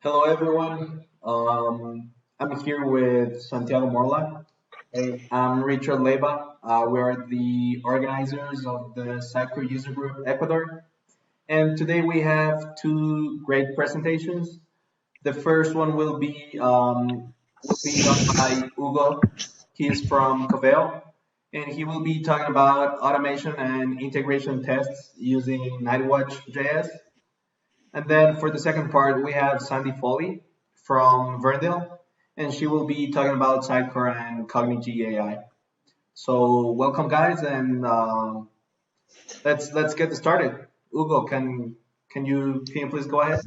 Hello, everyone. I'm here with Santiago Morla. Hey, I'm Richard Leva. We are the organizers of the Sitecore user group Ecuador. And today we have two great presentations. The first one will be done by Hugo. He's from Coveo, and he will be talking about automation and integration tests using NightwatchJS. And then for the second part, we have Sandy Foley from Verndale, and she will be talking about Sitecore and Cognigy.AI. So welcome, guys, and let's get started. Hugo, can you please go ahead?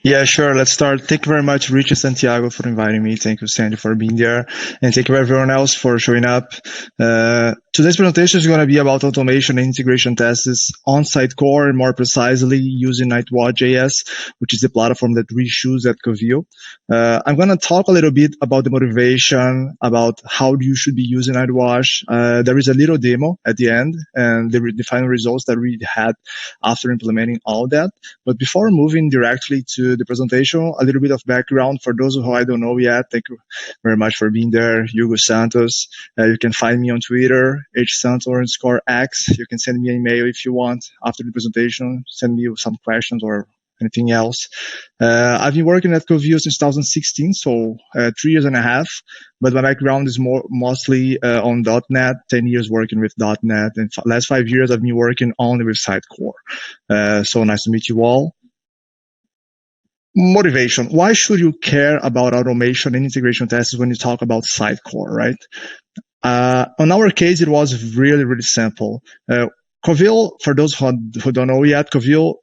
Yeah, sure. Let's start. Thank you very much, Richard Santiago, for inviting me. Thank you, Sandy, for being there. And thank you, everyone else, for showing up. Today's presentation is going to be about automation and integration tests on Sitecore, and more precisely using NightwatchJS, which is the platform that we choose at Coveo. I'm going to talk a little bit about the motivation, about how you should be using Nightwatch. There is a little demo at the end, and the final results that we had after implementing all that. But before moving directly to the presentation, a little bit of background for those who I don't know yet. Thank you very much for being there. Hugo Santos. You can find me on Twitter, hsantos_x. You can send me an email if you want after the presentation. Send me some questions or anything else. I've been working at Coveo since 2016, so 3 years and a half. But my background is mostly on .NET, 10 years working with .NET. And last 5 years, I've been working only with Sitecore. So nice to meet you all. Motivation. Why should you care about automation and integration tests when you talk about Sitecore, right? On our case, it was really, really simple. Coveo, for those who don't know yet, Coveo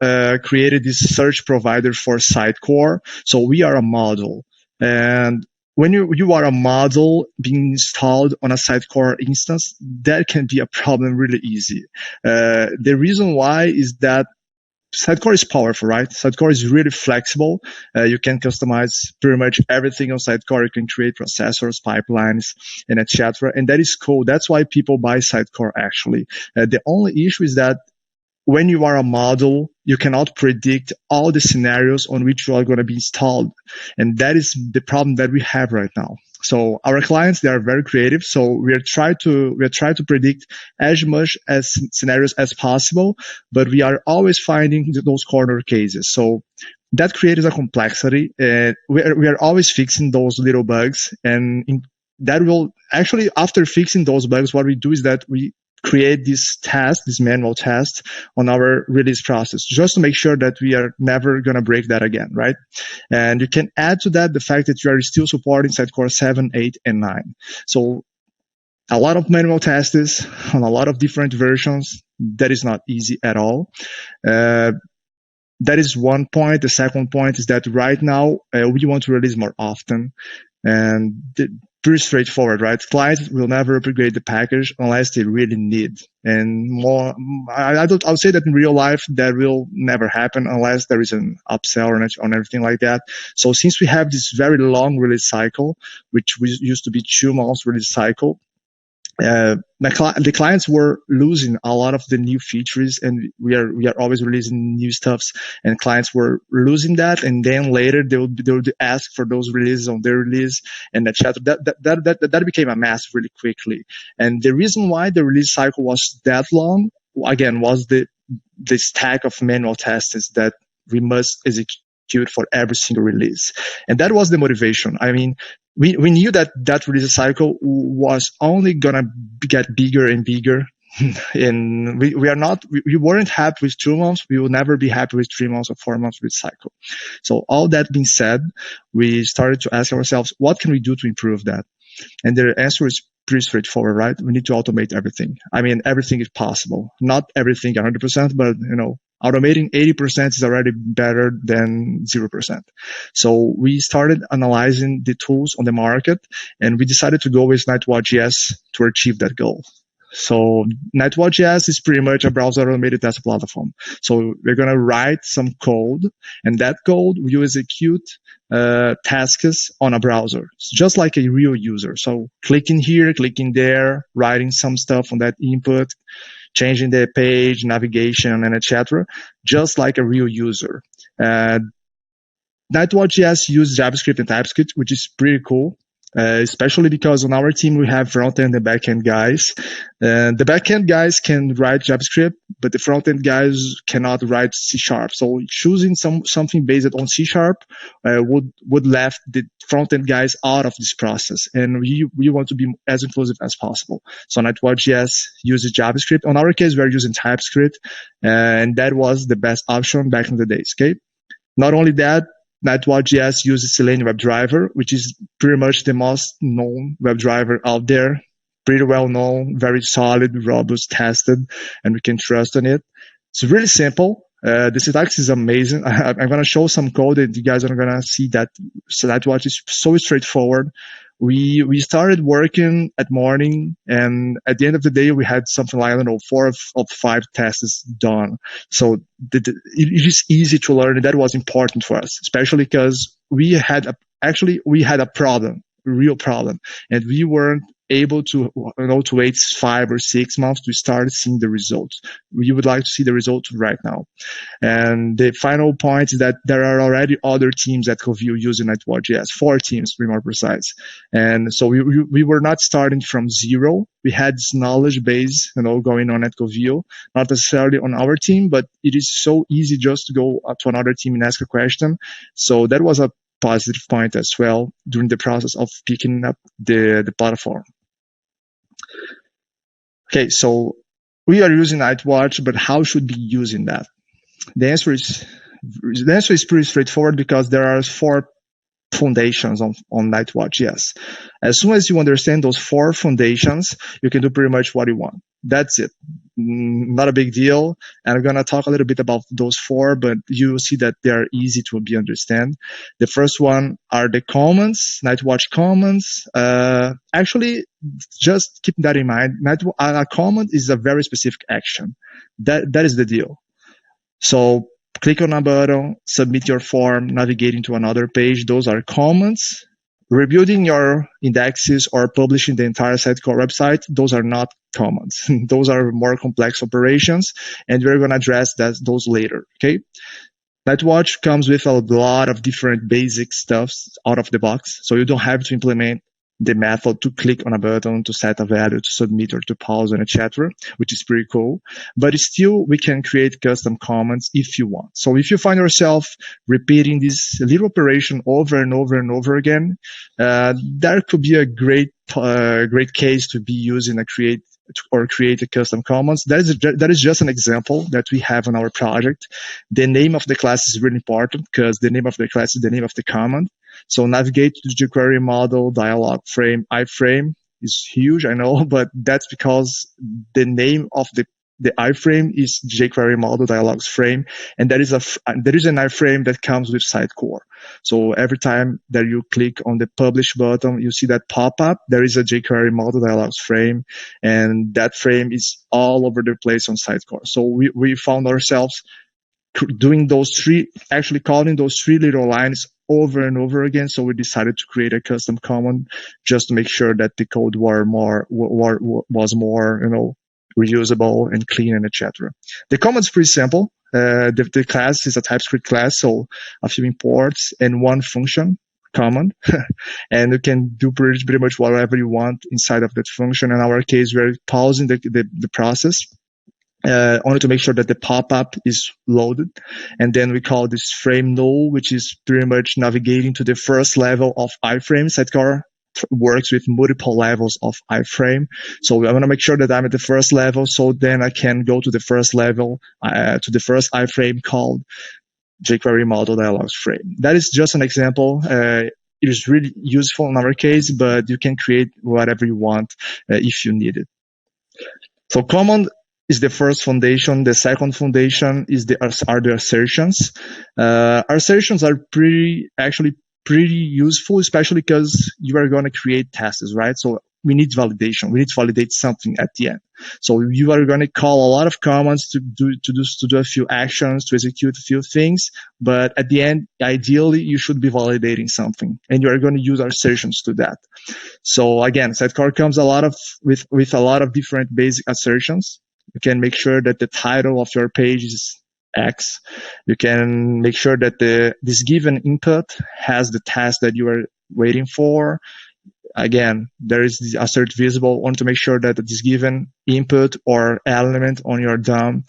created this search provider for Sitecore. So we are a model. And when you are a model being installed on a Sitecore instance, that can be a problem really easy. The reason why is that Sitecore is powerful, right? Sitecore is really flexible. You can customize pretty much everything on Sitecore. You can create processors, pipelines, and etc. And that is cool. That's why people buy Sitecore, actually. The only issue is that when you are a model, you cannot predict all the scenarios on which you are going to be installed. And that is the problem that we have right now. So our clients, they are very creative. So we are trying to predict as much as scenarios as possible, but we are always finding those corner cases. So that creates a complexity. We are always fixing those little bugs, and that will actually, after fixing those bugs, what we do is that we create this manual test on our release process, just to make sure that we are never going to break that again, right? And you can add to that the fact that you are still supporting Sitecore 7, 8, and 9. So a lot of manual tests on a lot of different versions. That is not easy at all. That is one point. The second point is that right now we want to release more often, and pretty straightforward, right? Clients will never upgrade the package unless they really need. And more, I would say that in real life, that will never happen unless there is an upsell on everything like that. So since we have this very long release cycle, which used to be 2 months release cycle, the clients were losing a lot of the new features, and we are always releasing new stuffs, and clients were losing that, and then later they would ask for those releases on their release, and etc. That became a mess really quickly. And the reason why the release cycle was that long, again, was the stack of manual tests that we must execute for every single release. And that was the motivation. I mean, we knew that release cycle was only going to get bigger and bigger. And we weren't happy with 2 months. We will never be happy with 3 months or 4 months release cycle. So all that being said, we started to ask ourselves, what can we do to improve that? And the answer is pretty straightforward, right? We need to automate everything. I mean, everything is possible. Not everything 100%, but automating 80% is already better than 0%. So we started analyzing the tools on the market, and we decided to go with NightwatchJS to achieve that goal. So NightwatchJS is pretty much a browser automated test platform. So we're going to write some code, and that code will execute tasks on a browser, just like a real user. So clicking here, clicking there, writing some stuff on that input, changing the page, navigation, and etc., just like a real user. NightwatchJS uses JavaScript and TypeScript, which is pretty cool. Especially because on our team we have front-end and back-end guys. The back-end guys can write JavaScript, but the front-end guys cannot write C#. So choosing something based on C# would left the front-end guys out of this process, and we want to be as inclusive as possible. So NightwatchJS uses JavaScript. On our case, we are using TypeScript, and that was the best option back in the days. Okay. Not only that, NightwatchJS uses Selenium WebDriver, which is pretty much the most known WebDriver out there. Pretty well known, very solid, robust, tested, and we can trust on it. It's really simple. The syntax is amazing. I'm going to show some code and you guys are going to see that Nightwatch is so straightforward. We started working at morning, and at the end of the day, we had something like, I don't know, 4 of 5 tests done. So it is easy to learn, and that was important for us, especially because we had a problem, a real problem, and we weren't able to wait 5 or 6 months to start seeing the results. We would like to see the results right now. And the final point is that there are already other teams at Covil using NightwatchJS, 4 teams to be more precise. And so we were not starting from zero. We had this knowledge base, going on at Covil, not necessarily on our team, but it is so easy just to go up to another team and ask a question. So that was a positive point as well during the process of picking up the platform. Okay, so we are using Nightwatch, but how should we be using that? The answer is pretty straightforward because there are 4 foundations on NightwatchJS. As soon as you understand those 4 foundations, you can do pretty much what you want. That's it. Not a big deal. And I'm going to talk a little bit about those 4, but you will see that they are easy to understand. The first one are the commands, Nightwatch commands. Actually, just keep that in mind. A command is a very specific action. That is the deal. So click on a button, submit your form, navigating to another page. Those are commands. Rebuilding your indexes or publishing the entire Sitecore website, those are not commands. Those are more complex operations, and we're going to address those later, okay? Nightwatch comes with a lot of different basic stuffs out of the box, so you don't have to implement the method to click on a button, to set a value, to submit or to pause, and etc., which is pretty cool. But still, we can create custom commands if you want. So if you find yourself repeating this little operation over and over and over again, that could be a great case to be using create a custom commands. That is just an example that we have on our project. The name of the class is really important because the name of the class is the name of the command. So navigate to the jQuery model, dialog frame, iframe is huge, I know, but that's because the name of the iframe is jQuery model dialogs frame, and there is an iframe that comes with Sitecore. So every time that you click on the publish button, you see that pop up. There is a jQuery model dialogs frame, and that frame is all over the place on Sitecore. So we found ourselves doing calling those 3 little lines over and over again. So we decided to create a custom command just to make sure that the code was more, reusable and clean and etc. The command is pretty simple. The class is a TypeScript class, so a few imports and 1 function command, and you can do pretty much whatever you want inside of that function. In our case, we're pausing the process. Only to make sure that the pop-up is loaded. And then we call this frame null, which is pretty much navigating to the first level of iframe. Sitecore works with multiple levels of iframe. So I want to make sure that I'm at the first level, so then I can go to the first level, to the first iframe called jQuery model dialogs frame. That is just an example. It is really useful in our case, but you can create whatever you want if you need it. So command is the first foundation. The second foundation are the assertions. Assertions are pretty useful, especially because you are going to create tests, right? So we need validation. We need to validate something at the end. So you are going to call a lot of commands to do a few actions, to execute a few things. But at the end, ideally, you should be validating something, and you are going to use assertions to that. So again, Sitecore comes with a lot of different basic assertions. You can make sure that the title of your page is X. You can make sure that this given input has the task that you are waiting for. Again, there is the assert visible. Want to make sure that this given input or element on your DOM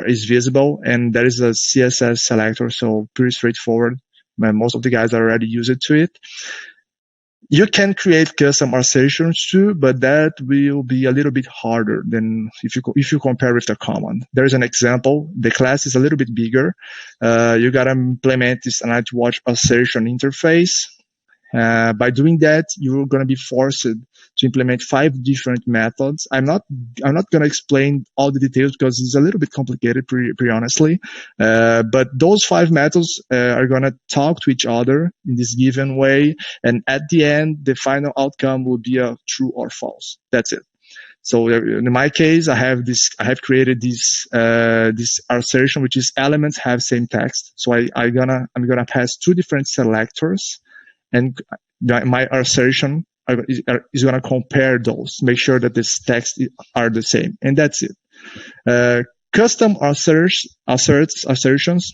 is visible, and there is a CSS selector, so pretty straightforward. Most of the guys are already used to it. You can create custom assertions too, but that will be a little bit harder than if you compare with the command. There's an example. The class is a little bit bigger. You gotta implement this NightWatch assertion interface. By doing that, you're going to be forced to implement 5 different methods. I'm not going to explain all the details because it's a little bit complicated, pretty honestly. But those 5 methods are going to talk to each other in this given way, and at the end, the final outcome will be a true or false. That's it. So in my case, I have created this assertion, which is elements have same text. So I'm gonna pass 2 different selectors. And my assertion is going to compare those, make sure that this text are the same, and that's it. Custom assertions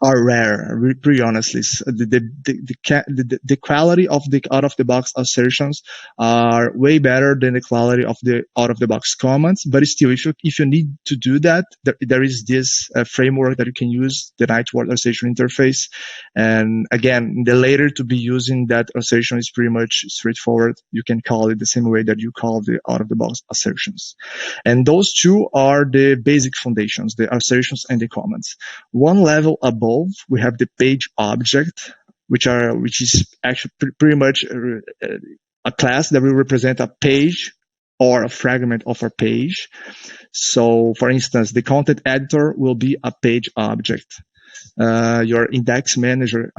are rare, pretty honestly. The quality of the out-of-the-box assertions are way better than the quality of the out-of-the-box comments. But still, if you need to do that, there is this framework that you can use, the NightWatch assertion interface. And again, the later to be using that assertion is pretty much straightforward. You can call it the same way that you call the out-of-the-box assertions. And those 2 are the basic foundations, the assertions and the comments. One level above, we have the page object, which is actually pretty much a class that will represent a page or a fragment of a page. So, for instance, the content editor will be a page object. Your index manager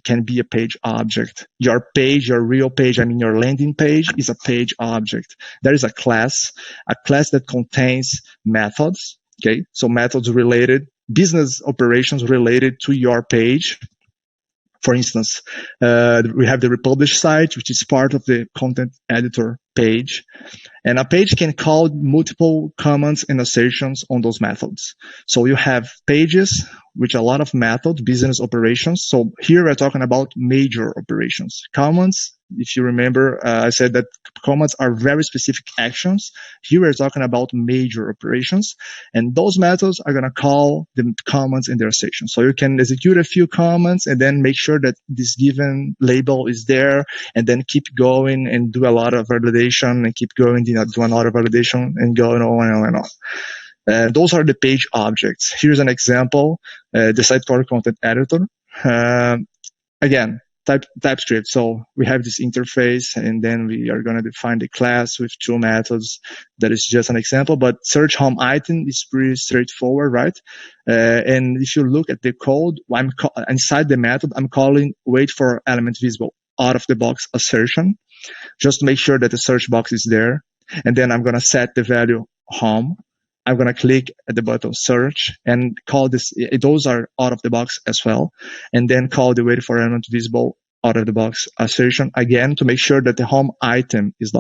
can be a page object. Your real page, your landing page is a page object. There is a class that contains methods. Okay, so methods related, business operations related to your page. For instance, we have the republish site, which is part of the content editor page. And a page can call multiple comments and assertions on those methods. So you have pages with a lot of methods, business operations. So here we're talking about major operations. Comments, if you remember, I said that comments are very specific actions. Here we're talking about major operations. And those methods are going to call the comments in their section. So you can execute a few comments and then make sure that this given label is there, and then keep going and do a lot of validation and keep going, do a lot of validation and going on and on and on. Those are the page objects. Here's an example, the Sitecore content editor. Again, TypeScript. So we have this interface, and then we are going to define the class with 2 methods. That is just an example, but search home item is pretty straightforward, right? And if you look at the code, inside the method, I'm calling wait for element visible out of the box assertion, just to make sure that the search box is there. And then I'm going to set the value home. I'm going to click at the button search and call this. Those are out of the box as well. And then call the wait for element visible out of the box assertion again to make sure that the home item is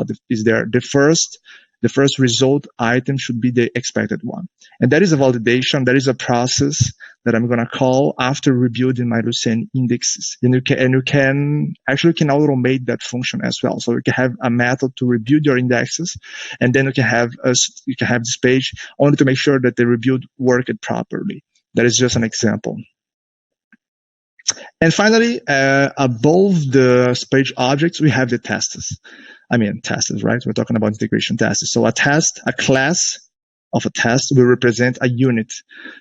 there. The first result item should be the expected one. And that is a validation. That is a process that I'm going to call after rebuilding my Lucene indexes. And you can automate that function as well. So you can have a method to rebuild your indexes, and then you can have this page only to make sure that the rebuild worked properly. That is just an example. And finally, above the page objects, we have the tests. Tests, right? We're talking about integration tests. So a class of a test will represent a unit.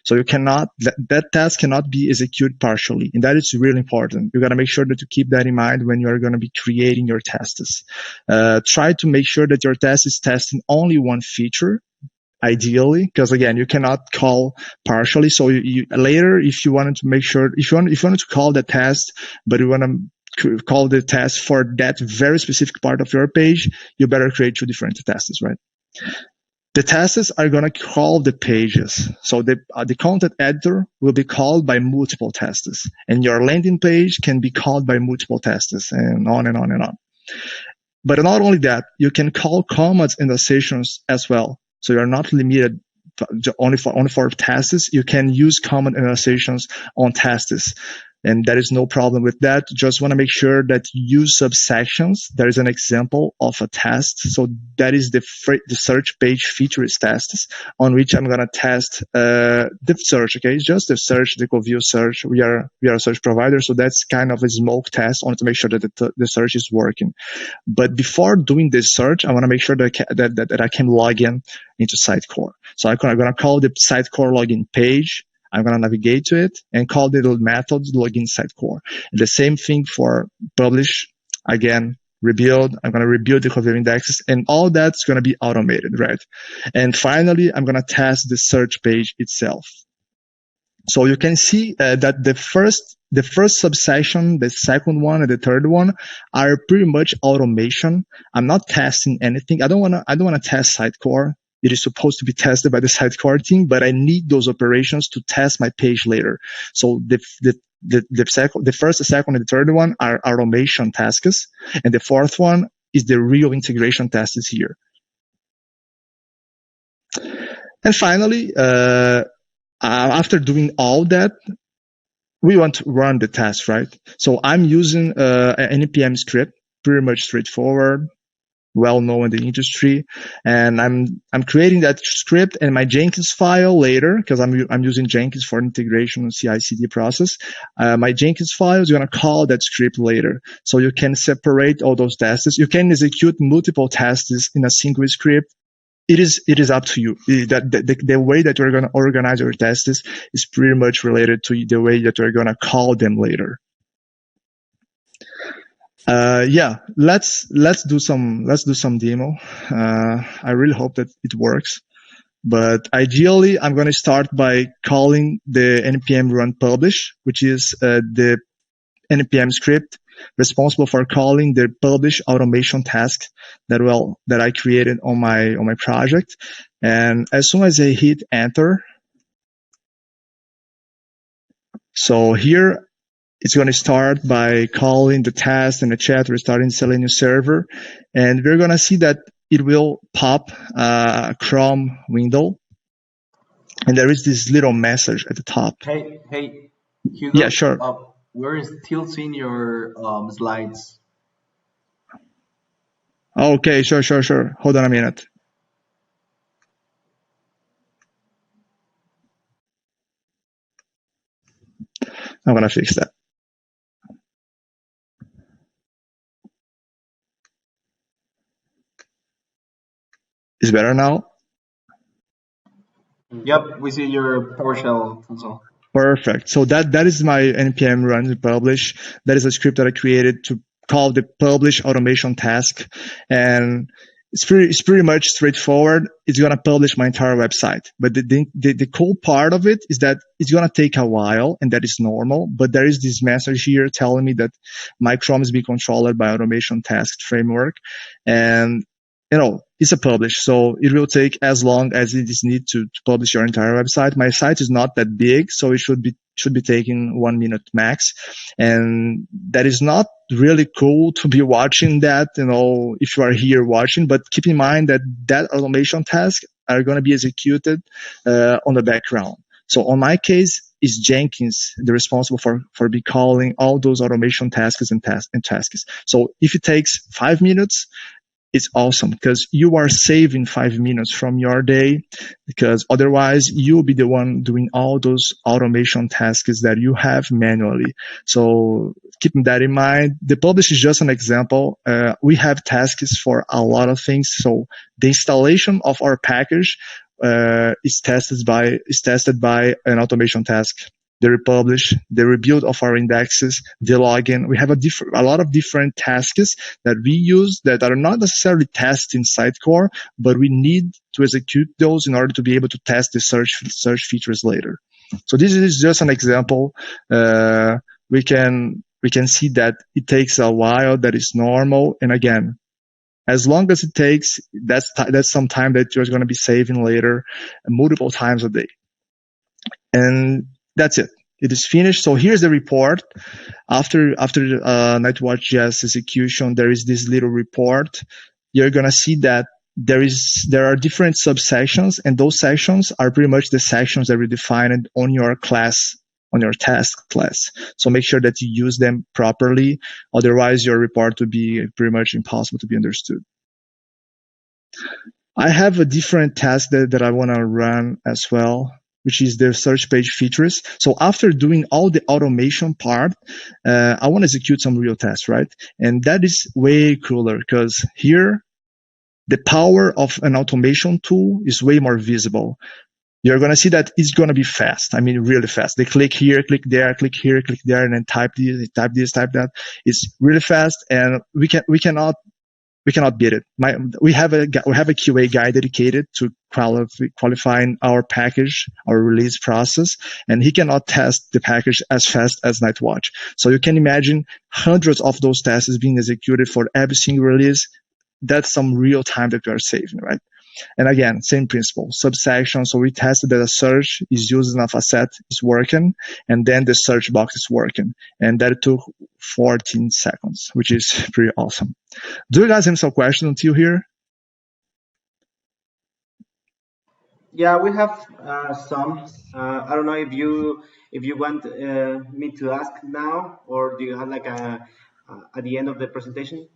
So that test cannot be executed partially. And that is really important. You got to make sure that you keep that in mind when you're going to be creating your tests. Try to make sure that your test is testing only one feature, ideally, because again, you cannot call partially. So later, if you wanted to call the test, but you want to call the test for that very specific part of your page, you better create 2 different tests, right? The tests are going to call the pages. So the content editor will be called by multiple tests, and your landing page can be called by multiple tests, and on and on and on. But not only that, you can call comments in the sessions as well. So you're not limited only for tasks, you can use common annotations on tasks. And there is no problem with that. Just want to make sure that you use subsections. There is an example of a test. So that is the search page features tests on which I'm going to test the search. Okay, it's just the search, the Covil search. We are a search provider, so that's kind of a smoke test. I want to make sure that the search is working. But before doing this search, I want to make sure that I can log in into Sitecore. So I'm going to call the Sitecore login page. I'm going to navigate to it and call the little method login Sitecore. The same thing for publish. Again, rebuild. I'm going to rebuild the Covil indexes, and all that's going to be automated, right? And finally, I'm going to test the search page itself. So you can see that the first subsection, the second one, and the third one are pretty much automation. I'm not testing anything. I don't want to test Sitecore. It is supposed to be tested by the Sitecore team, but I need those operations to test my page later. So the first, the second, and the third one are automation tasks, and the fourth one is the real integration tasks here. And finally, after doing all that, we want to run the test, right? So I'm using an npm script, pretty much straightforward, well known in the industry, and I'm creating that script and my Jenkins file later, because I'm using Jenkins for integration and CI/CD process. My Jenkins file is going to call that script later, so you can separate all those tests. You can execute multiple tests in a single script. It is up to you. The way that you're going to organize your tests is pretty much related to the way that you're going to call them later. Yeah, let's do some demo. I really hope that it works, but ideally I'm going to start by calling the npm run publish, which is the npm script responsible for calling the publish automation task that I created on my project. And as soon as I hit enter, so here it's going to start by calling the test and the chat restarting Selenium server. And we're going to see that it will pop a Chrome window. And there is this little message at the top. Hey, Hugo. Yeah, sure. We're still seeing your slides. Okay, sure. Hold on a minute. I'm going to fix that. Is better now? Yep, we see your PowerShell console. Perfect. So that is my npm run publish. That is a script that I created to call the publish automation task, and it's pretty much straightforward. It's gonna publish my entire website. But the cool part of it is that it's gonna take a while, and that is normal. But there is this message here telling me that my Chrome is being controlled by automation task framework, and it's a publish, so it will take as long as it is needed to publish your entire website. My site is not that big, so it should be taking 1 minute max, and that is not really cool to be watching that, if you are here watching. But keep in mind that automation tasks are going to be executed on the background. So on my case, is Jenkins the responsible for be calling all those automation tasks and tasks. So if it takes 5 minutes, it's awesome, because you are saving 5 minutes from your day, because otherwise you'll be the one doing all those automation tasks that you have manually. So keeping that in mind, the publish is just an example. We have tasks for a lot of things. So the installation of our package is tested by an automation task. The republish, the rebuild of our indexes, the login. We have a lot of different tasks that we use that are not necessarily tested in Sitecore, but we need to execute those in order to be able to test the search features later. So this is just an example. We can see that it takes a while. That is normal. And again, as long as it takes, that's some time that you're going to be saving later, multiple times a day. And that's it. It is finished. So here's the report. After NightwatchJS execution, there is this little report. You're going to see that there are different subsections, and those sections are pretty much the sections that we defined on your class, on your task class. So make sure that you use them properly. Otherwise, your report will be pretty much impossible to be understood. I have a different task that I want to run as well, which is the search page features. So after doing all the automation part, I want to execute some real tests, right? And that is way cooler because here, the power of an automation tool is way more visible. You're going to see that it's going to be fast. I mean, really fast. They click here, click there, click here, click there, and then type this, type that. It's really fast, and we cannot beat it. We have a QA guy dedicated to qualifying our package, our release process, and he cannot test the package as fast as Nightwatch. So you can imagine hundreds of those tests being executed for every single release. That's some real time that we are saving, right? And again, same principle, subsection. So we tested that a search is used enough asset is working, and then the search box is working. And that took 14 seconds, which is pretty awesome. Do you guys have some questions until here? Yeah, we have some. I don't know if you want me to ask now, or do you have like a at the end of the presentation?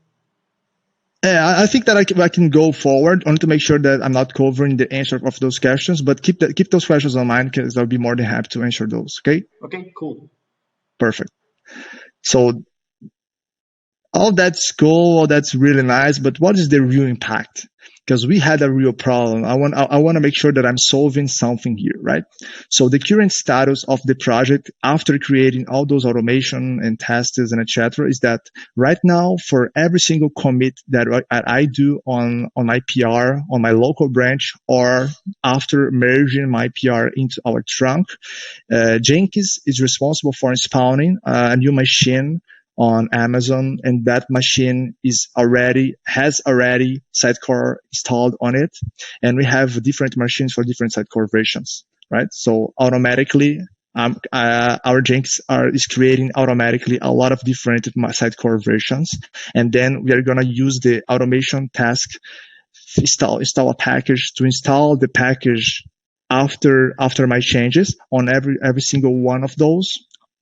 Yeah, I think that I can go forward. I want to make sure that I'm not covering the answer of those questions, but keep those questions on mind because I'll be more than happy to answer those. Okay. Okay. Cool. Perfect. So all that's cool, all that's really nice, but what is the real impact? Because we had a real problem. I want to make sure that I'm solving something here, right? So the current status of the project after creating all those automation and tests and etc. is that right now for every single commit that I do on my PR, on my local branch, or after merging my PR into our trunk, Jenkins is responsible for spawning a new machine on Amazon, and that machine has already Sitecore installed on it, and we have different machines for different Sitecore versions, right? So automatically, our Jenkins is creating automatically a lot of different Sitecore versions, and then we are gonna use the automation task install a package to install the package after my changes on every single one of those.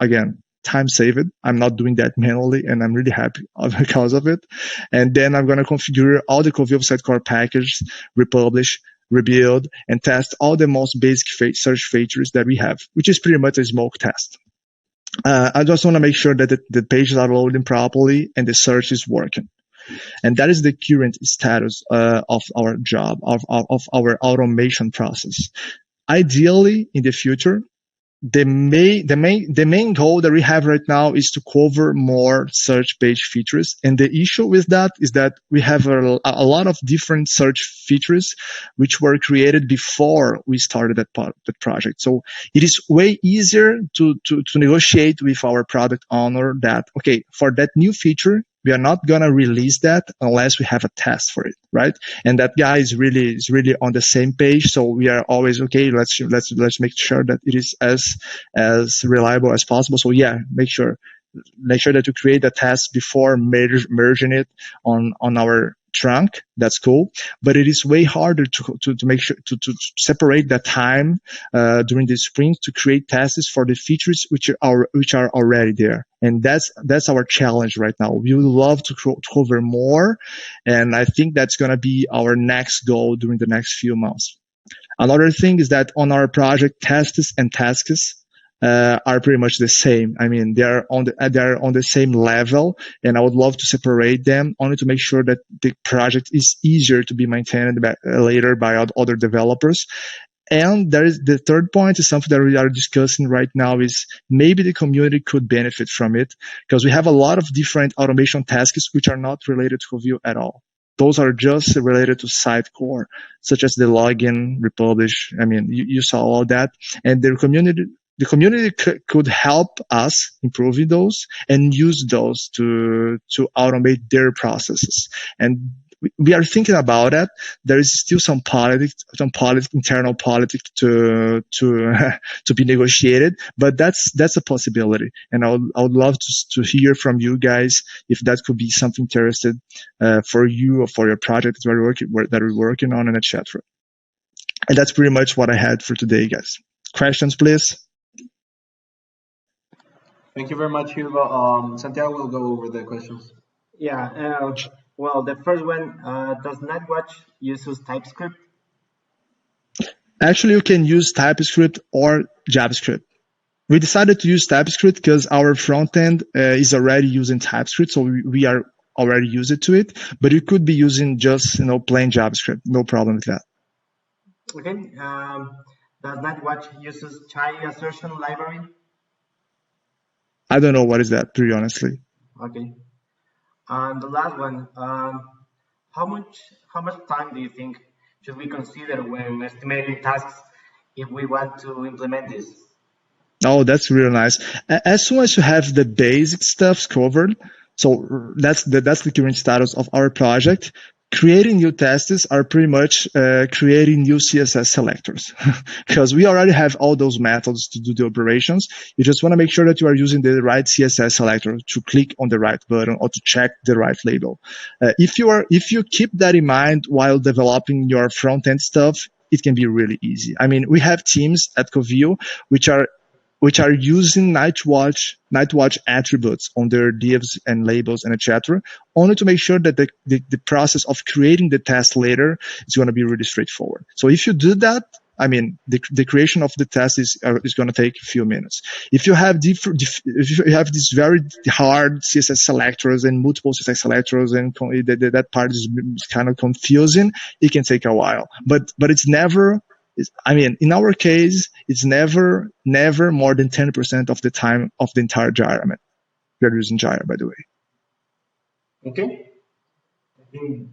Again, time saved. I'm not doing that manually, and I'm really happy because of it. And then I'm going to configure all the Covil Sitecore packages, republish, rebuild, and test all the most basic search features that we have, which is pretty much a smoke test. I just want to make sure that the pages are loading properly and the search is working. And that is the current status of our job, of our automation process. Ideally, in the future, the main goal that we have right now is to cover more search page features. And the issue with that is that we have a lot of different search features which were created before we started that project. So it is way easier to negotiate with our product owner that, okay, for that new feature, we are not gonna release that unless we have a test for it, right? And that guy is really on the same page. So we are always okay. Let's make sure that it is as reliable as possible. So yeah, make sure that you create a test before merging it on our trunk. That's cool, but it is way harder to make sure to separate that time during the sprint to create tests for the features which are already there. And that's our challenge right now. We would love to cover more, and I think that's going to be our next goal during the next few months. Another thing is that on our project, tests and tasks are pretty much the same. I mean, they're on the same level, and I would love to separate them only to make sure that the project is easier to be maintained later by other developers. And there is the third point is something that we are discussing right now is maybe the community could benefit from it because we have a lot of different automation tasks which are not related to Covil at all. Those are just related to Sitecore, such as the login, republish. I mean, you saw all that, and the community could help us improving those and use those to automate their processes. And we are thinking about it. There is still some internal politics to to be negotiated, but that's a possibility. And I would love to hear from you guys if that could be something interesting for you or for your project that we're working on, and etc. And that's pretty much what I had for today, guys. Questions, please. Thank you very much, Hugo. Santiago will go over the questions. Yeah. Well, the first one, does NightWatch use TypeScript? Actually, you can use TypeScript or JavaScript. We decided to use TypeScript because our front end is already using TypeScript, so we are already used to it. But you could be using just plain JavaScript. No problem with that. Okay. Does NightWatch uses child assertion library? I don't know what is that, pretty honestly. Okay. And the last one, how much time do you think should we consider when estimating tasks if we want to implement this? Oh, that's really nice. As soon as you have the basic stuff covered, so that's the current status of our project. Creating new tests are pretty much creating new CSS selectors because we already have all those methods to do the operations. You just want to make sure that you are using the right CSS selector to click on the right button or to check the right label. If you keep that in mind while developing your front end stuff, it can be really easy. I mean, we have teams at Covil which are using Nightwatch attributes on their divs and labels and etc. only to make sure that the process of creating the test later is going to be really straightforward. So if you do that, I mean, the creation of the test is going to take a few minutes. If you have if you have these very hard CSS selectors and multiple CSS selectors and that part is kind of confusing, it can take a while. But it's never. I mean, in our case, it's never more than 10% of the time of the entire Jira. I mean, we are using Jira, by the way. Okay. I think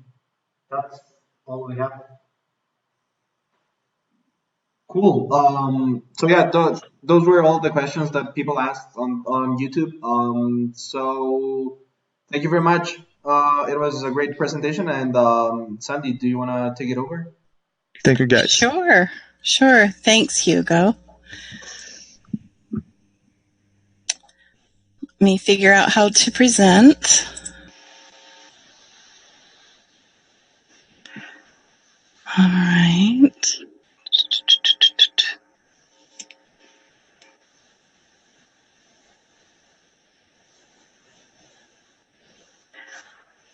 that's all we have. Cool. So yeah, those were all the questions that people asked on YouTube. So thank you very much. It was a great presentation. And Sandy, do you want to take it over? Thank you, guys. Sure. Thanks, Hugo. Let me figure out how to present. All right.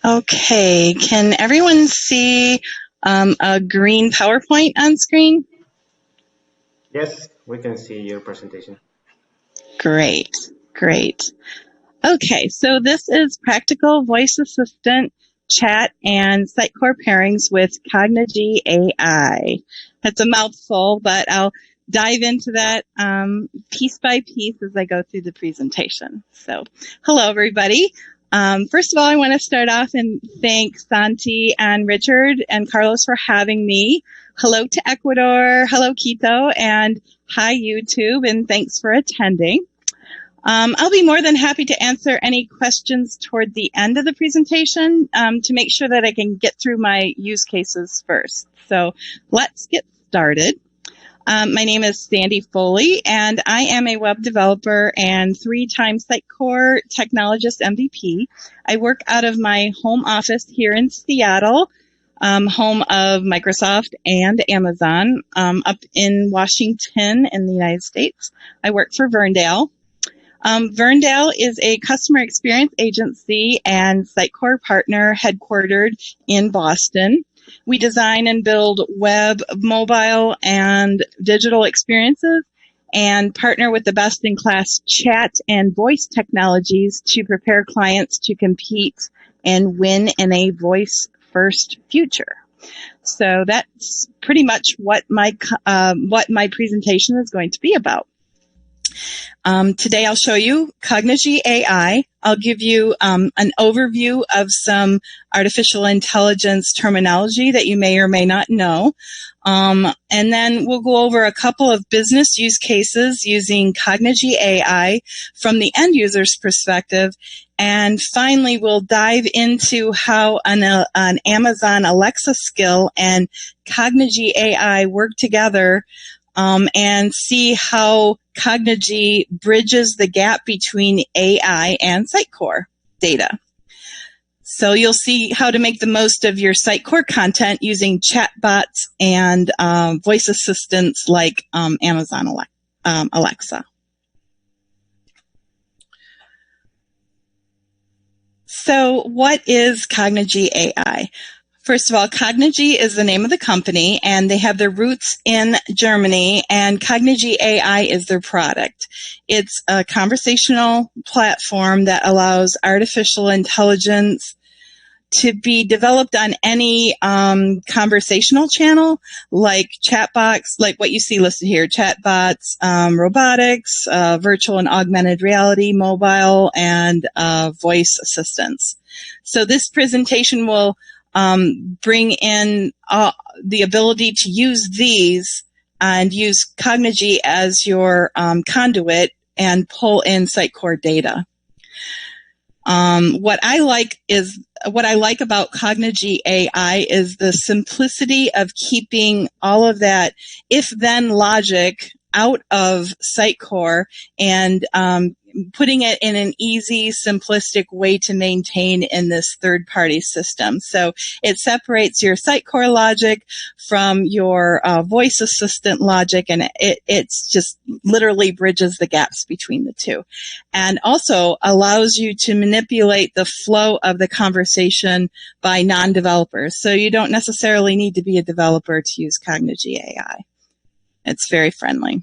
Okay, can everyone see a green PowerPoint on screen? Yes, we can see your presentation. Great. Okay, so this is Practical Voice Assistant Chat and Sitecore Pairings with Cognigy.AI. That's a mouthful, but I'll dive into that piece by piece as I go through the presentation. So, hello, everybody. First of all, I want to start off and thank Santi and Richard and Carlos for having me. Hello to Ecuador, hello Quito, and hi YouTube, and thanks for attending. I'll be more than happy to answer any questions toward the end of the presentation to make sure that I can get through my use cases first. So let's get started. My name is Sandy Foley, and I am a web developer and 3-time Sitecore Technologist MVP. I work out of my home office here in Seattle, home of Microsoft and Amazon, up in Washington in the United States. I work for Verndale. Verndale is a customer experience agency and Sitecore partner headquartered in Boston. We design and build web, mobile, and digital experiences and partner with the best-in-class chat and voice technologies to prepare clients to compete and win in a voice-first future. So that's pretty much what my presentation is going to be about. Today I'll show you Cognigy.AI. I'll give you an overview of some artificial intelligence terminology that you may or may not know. And then we'll go over a couple of business use cases using Cognigy.AI from the end user's perspective. And finally, we'll dive into how an Amazon Alexa skill and Cognigy.AI work together and see how Cognigy bridges the gap between AI and Sitecore data. So you'll see how to make the most of your Sitecore content using chatbots and voice assistants like Amazon Alexa. So what is Cognigy.AI? First of all, Cognigy is the name of the company, and they have their roots in Germany, and Cognigy.AI is their product. It's a conversational platform that allows artificial intelligence to be developed on any conversational channel, like chatbots, like what you see listed here, chatbots, robotics, virtual and augmented reality, mobile, and voice assistants. So this presentation will bring in the ability to use these and use Cognigy as your conduit and pull in Sitecore data. What I like about Cognigy.AI is the simplicity of keeping all of that if-then logic out of Sitecore and putting it in an easy, simplistic way to maintain in this third-party system. So it separates your Sitecore logic from your voice assistant logic, and it's just literally bridges the gaps between the two. And also allows you to manipulate the flow of the conversation by non-developers. So you don't necessarily need to be a developer to use Cognigy.AI. It's very friendly.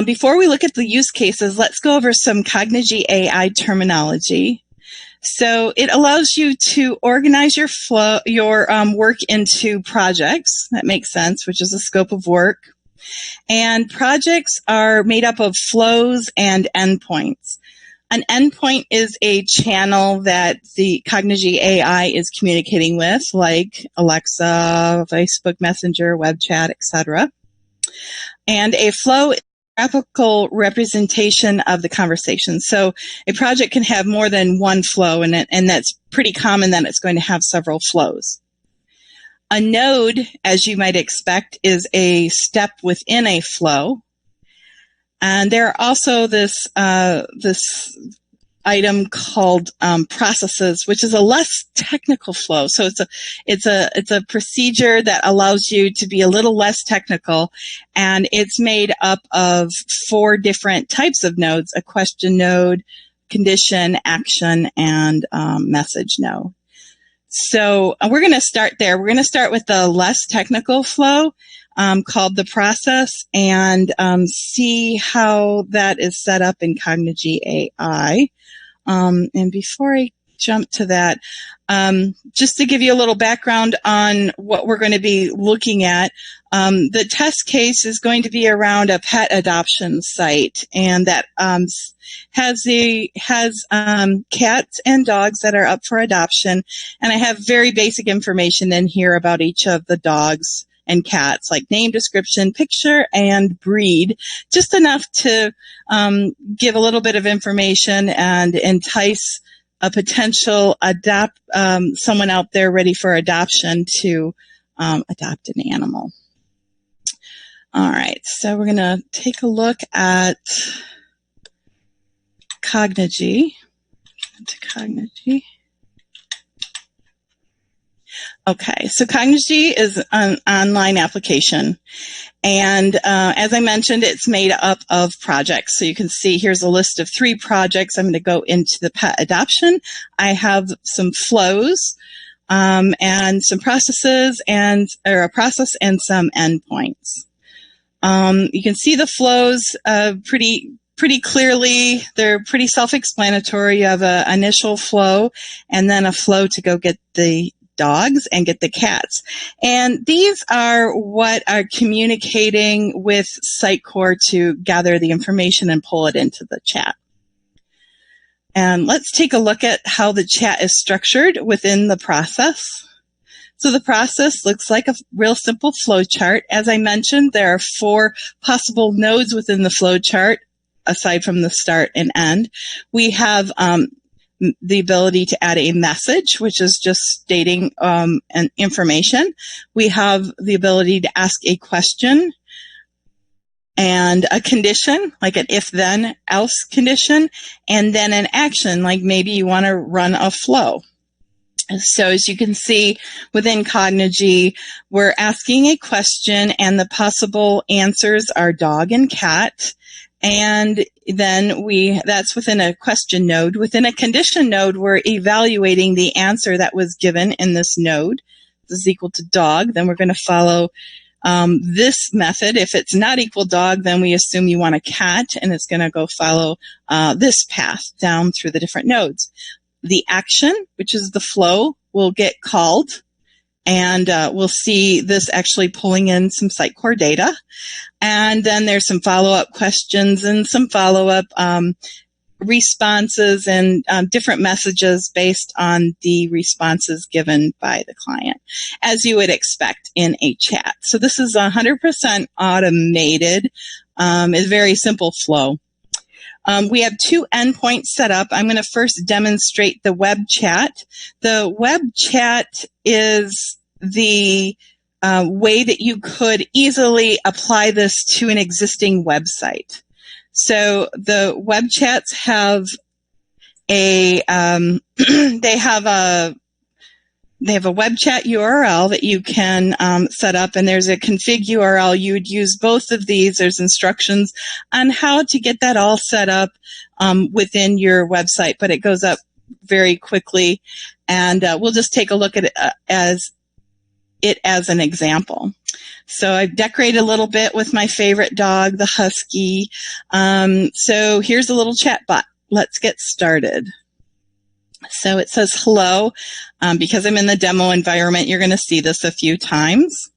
Before we look at the use cases, let's go over some Cognigy.AI terminology. So it allows you to organize your work into projects. That makes sense, which is a scope of work. And projects are made up of flows and endpoints. An endpoint is a channel that the Cognigy.AI is communicating with, like Alexa, Facebook Messenger, web chat, etc. And a flow is a graphical representation of the conversation. So a project can have more than one flow, and that's pretty common that it's going to have several flows. A node, as you might expect, is a step within a flow. And there are also this item called processes, which is a less technical flow. So it's a procedure that allows you to be a little less technical, and it's made up of 4 different types of nodes: a question node, condition, action, and message node. So we're going to start there. We're going to start with the less technical flow called the process, and see how that is set up in Cognigy.AI. And before I jump to that, just to give you a little background on what we're going to be looking at, the test case is going to be around a pet adoption site, and that has cats and dogs that are up for adoption. And I have very basic information in here about each of the dogs and cats, like name, description, picture, and breed, just enough to give a little bit of information and entice a potential someone out there ready for adoption to adopt an animal. All right, so we're going to take a look at Cognigy. Okay, so Cognigy is an online application, and as I mentioned, it's made up of projects. So you can see here's a list of 3 projects. I'm going to go into the pet adoption. I have some flows and some processes, or a process and some endpoints. You can see the flows pretty clearly. They're pretty self-explanatory. You have an initial flow and then a flow to go get the dogs and get the cats. And these are what are communicating with Sitecore to gather the information and pull it into the chat. And let's take a look at how the chat is structured within the process. So the process looks like a real simple flow chart. As I mentioned, there are 4 possible nodes within the flow chart, aside from the start and end. We have the ability to add a message, which is just stating an information. We have the ability to ask a question and a condition, like an if-then-else condition, and then an action, like maybe you want to run a flow. So as you can see within Cognigy, we're asking a question and the possible answers are dog and cat. And then that's within a question node. Within a condition node, we're evaluating the answer that was given in this node. This is equal to dog. Then we're going to follow this method. If it's not equal dog, then we assume you want a cat, and it's going to go follow this path down through the different nodes. The action, which is the flow, will get called, and we'll see this actually pulling in some Sitecore data. And then there's some follow-up questions and some follow-up responses and different messages based on the responses given by the client, as you would expect in a chat. So this is 100% automated. It's a very simple flow. We have 2 endpoints set up. I'm going to first demonstrate the web chat. The web chat is the way that you could easily apply this to an existing website. So the web chats have they have a web chat URL that you can set up, and there's a config URL. You would use both of these. There's instructions on how to get that all set up within your website, but it goes up very quickly, and we'll just take a look at it as an example. So I've decorated a little bit with my favorite dog, the husky. So here's a little chat bot. Let's get started. So it says hello. Because I'm in the demo environment, you're going to see this a few times.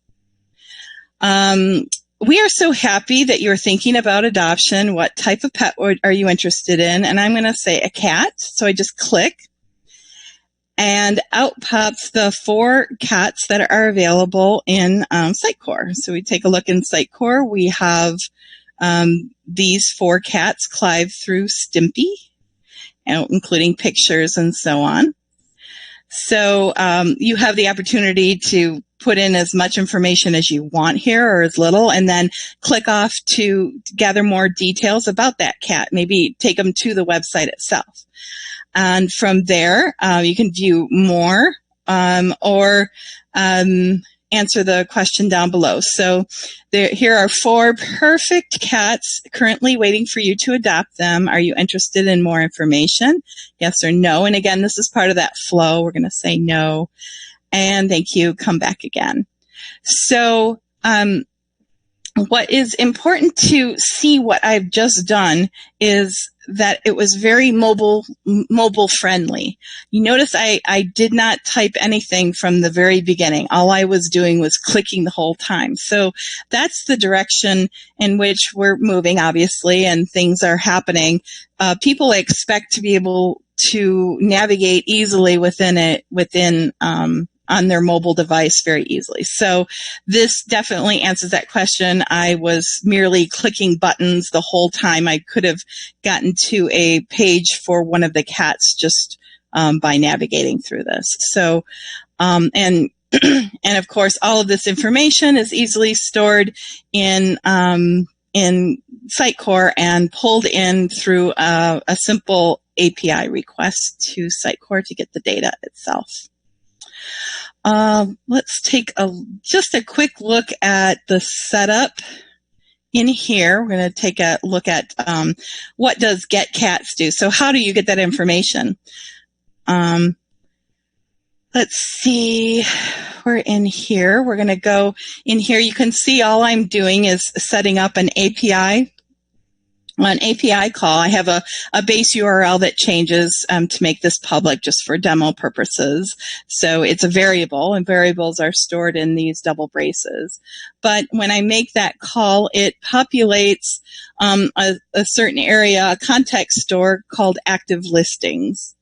We are so happy that you're thinking about adoption. What type of pet are you interested in? And I'm going to say a cat. So I just click. And out pops the 4 cats that are available in Sitecore. So we take a look in Sitecore. We have these 4 cats, Clive through Stimpy, including pictures and so on. So you have the opportunity to put in as much information as you want here or as little, and then click off to gather more details about that cat. Maybe take them to the website itself. And from there, you can view more or answer the question down below. So here are 4 perfect cats currently waiting for you to adopt them. Are you interested in more information? Yes or no? And again, this is part of that flow. We're going to say no. And thank you. Come back again. So what is important to see what I've just done is that it was very mobile friendly. You notice I did not type anything from the very beginning. All I was doing was clicking the whole time. So that's the direction in which we're moving, obviously, and things are happening. People expect to be able to navigate easily on their mobile device very easily. So this definitely answers that question. I was merely clicking buttons the whole time. I could have gotten to a page for one of the cats just by navigating through this. So, and of course, all of this information is easily stored in Sitecore and pulled in through a simple API request to Sitecore to get the data itself. Let's take just a quick look at the setup in here. We're going to take a look at what does get cats do. So how do you get that information? Let's see. We're in here. We're going to go in here. You can see all I'm doing is setting up an API an API call, I have a base URL that changes to make this public just for demo purposes. So it's a variable, and variables are stored in these double braces. But when I make that call, it populates a certain area, a context store called active listings.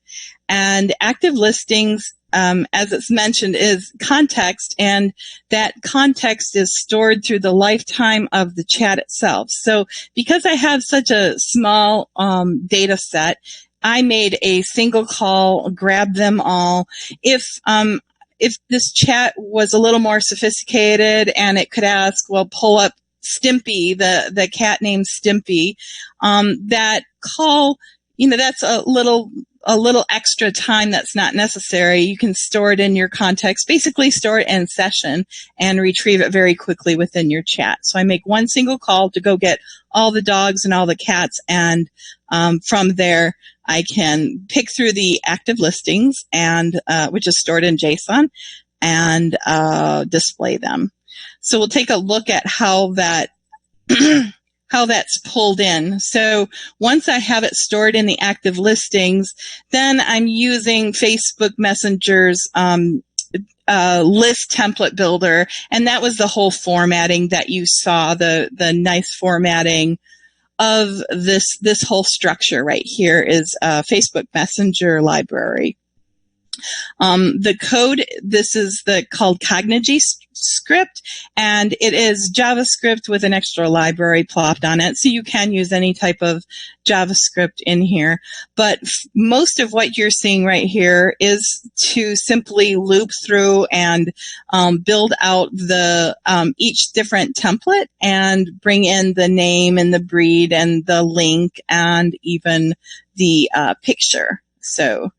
And active listings, as it's mentioned, is context, and that context is stored through the lifetime of the chat itself. So because I have such a small data set, I made a single call, grab them all. If this chat was a little more sophisticated and it could ask, well, pull up Stimpy, the cat named Stimpy, that call, that's a little extra time that's not necessary. You can store it in your context, basically store it in session and retrieve it very quickly within your chat. So I make one single call to go get all the dogs and all the cats, and from there I can pick through the active listings, and which is stored in JSON, and display them. So we'll take a look at how that how that's pulled in. So once I have it stored in the active listings, then I'm using Facebook Messenger's list template builder, and that was the whole formatting that you saw, the nice formatting of this whole structure right here is Facebook Messenger library. The code, this is called Cognigy script, and it is JavaScript with an extra library plopped on it. So you can use any type of JavaScript in here. But most of what you're seeing right here is to simply loop through and build out each different template and bring in the name and the breed and the link and even the picture. So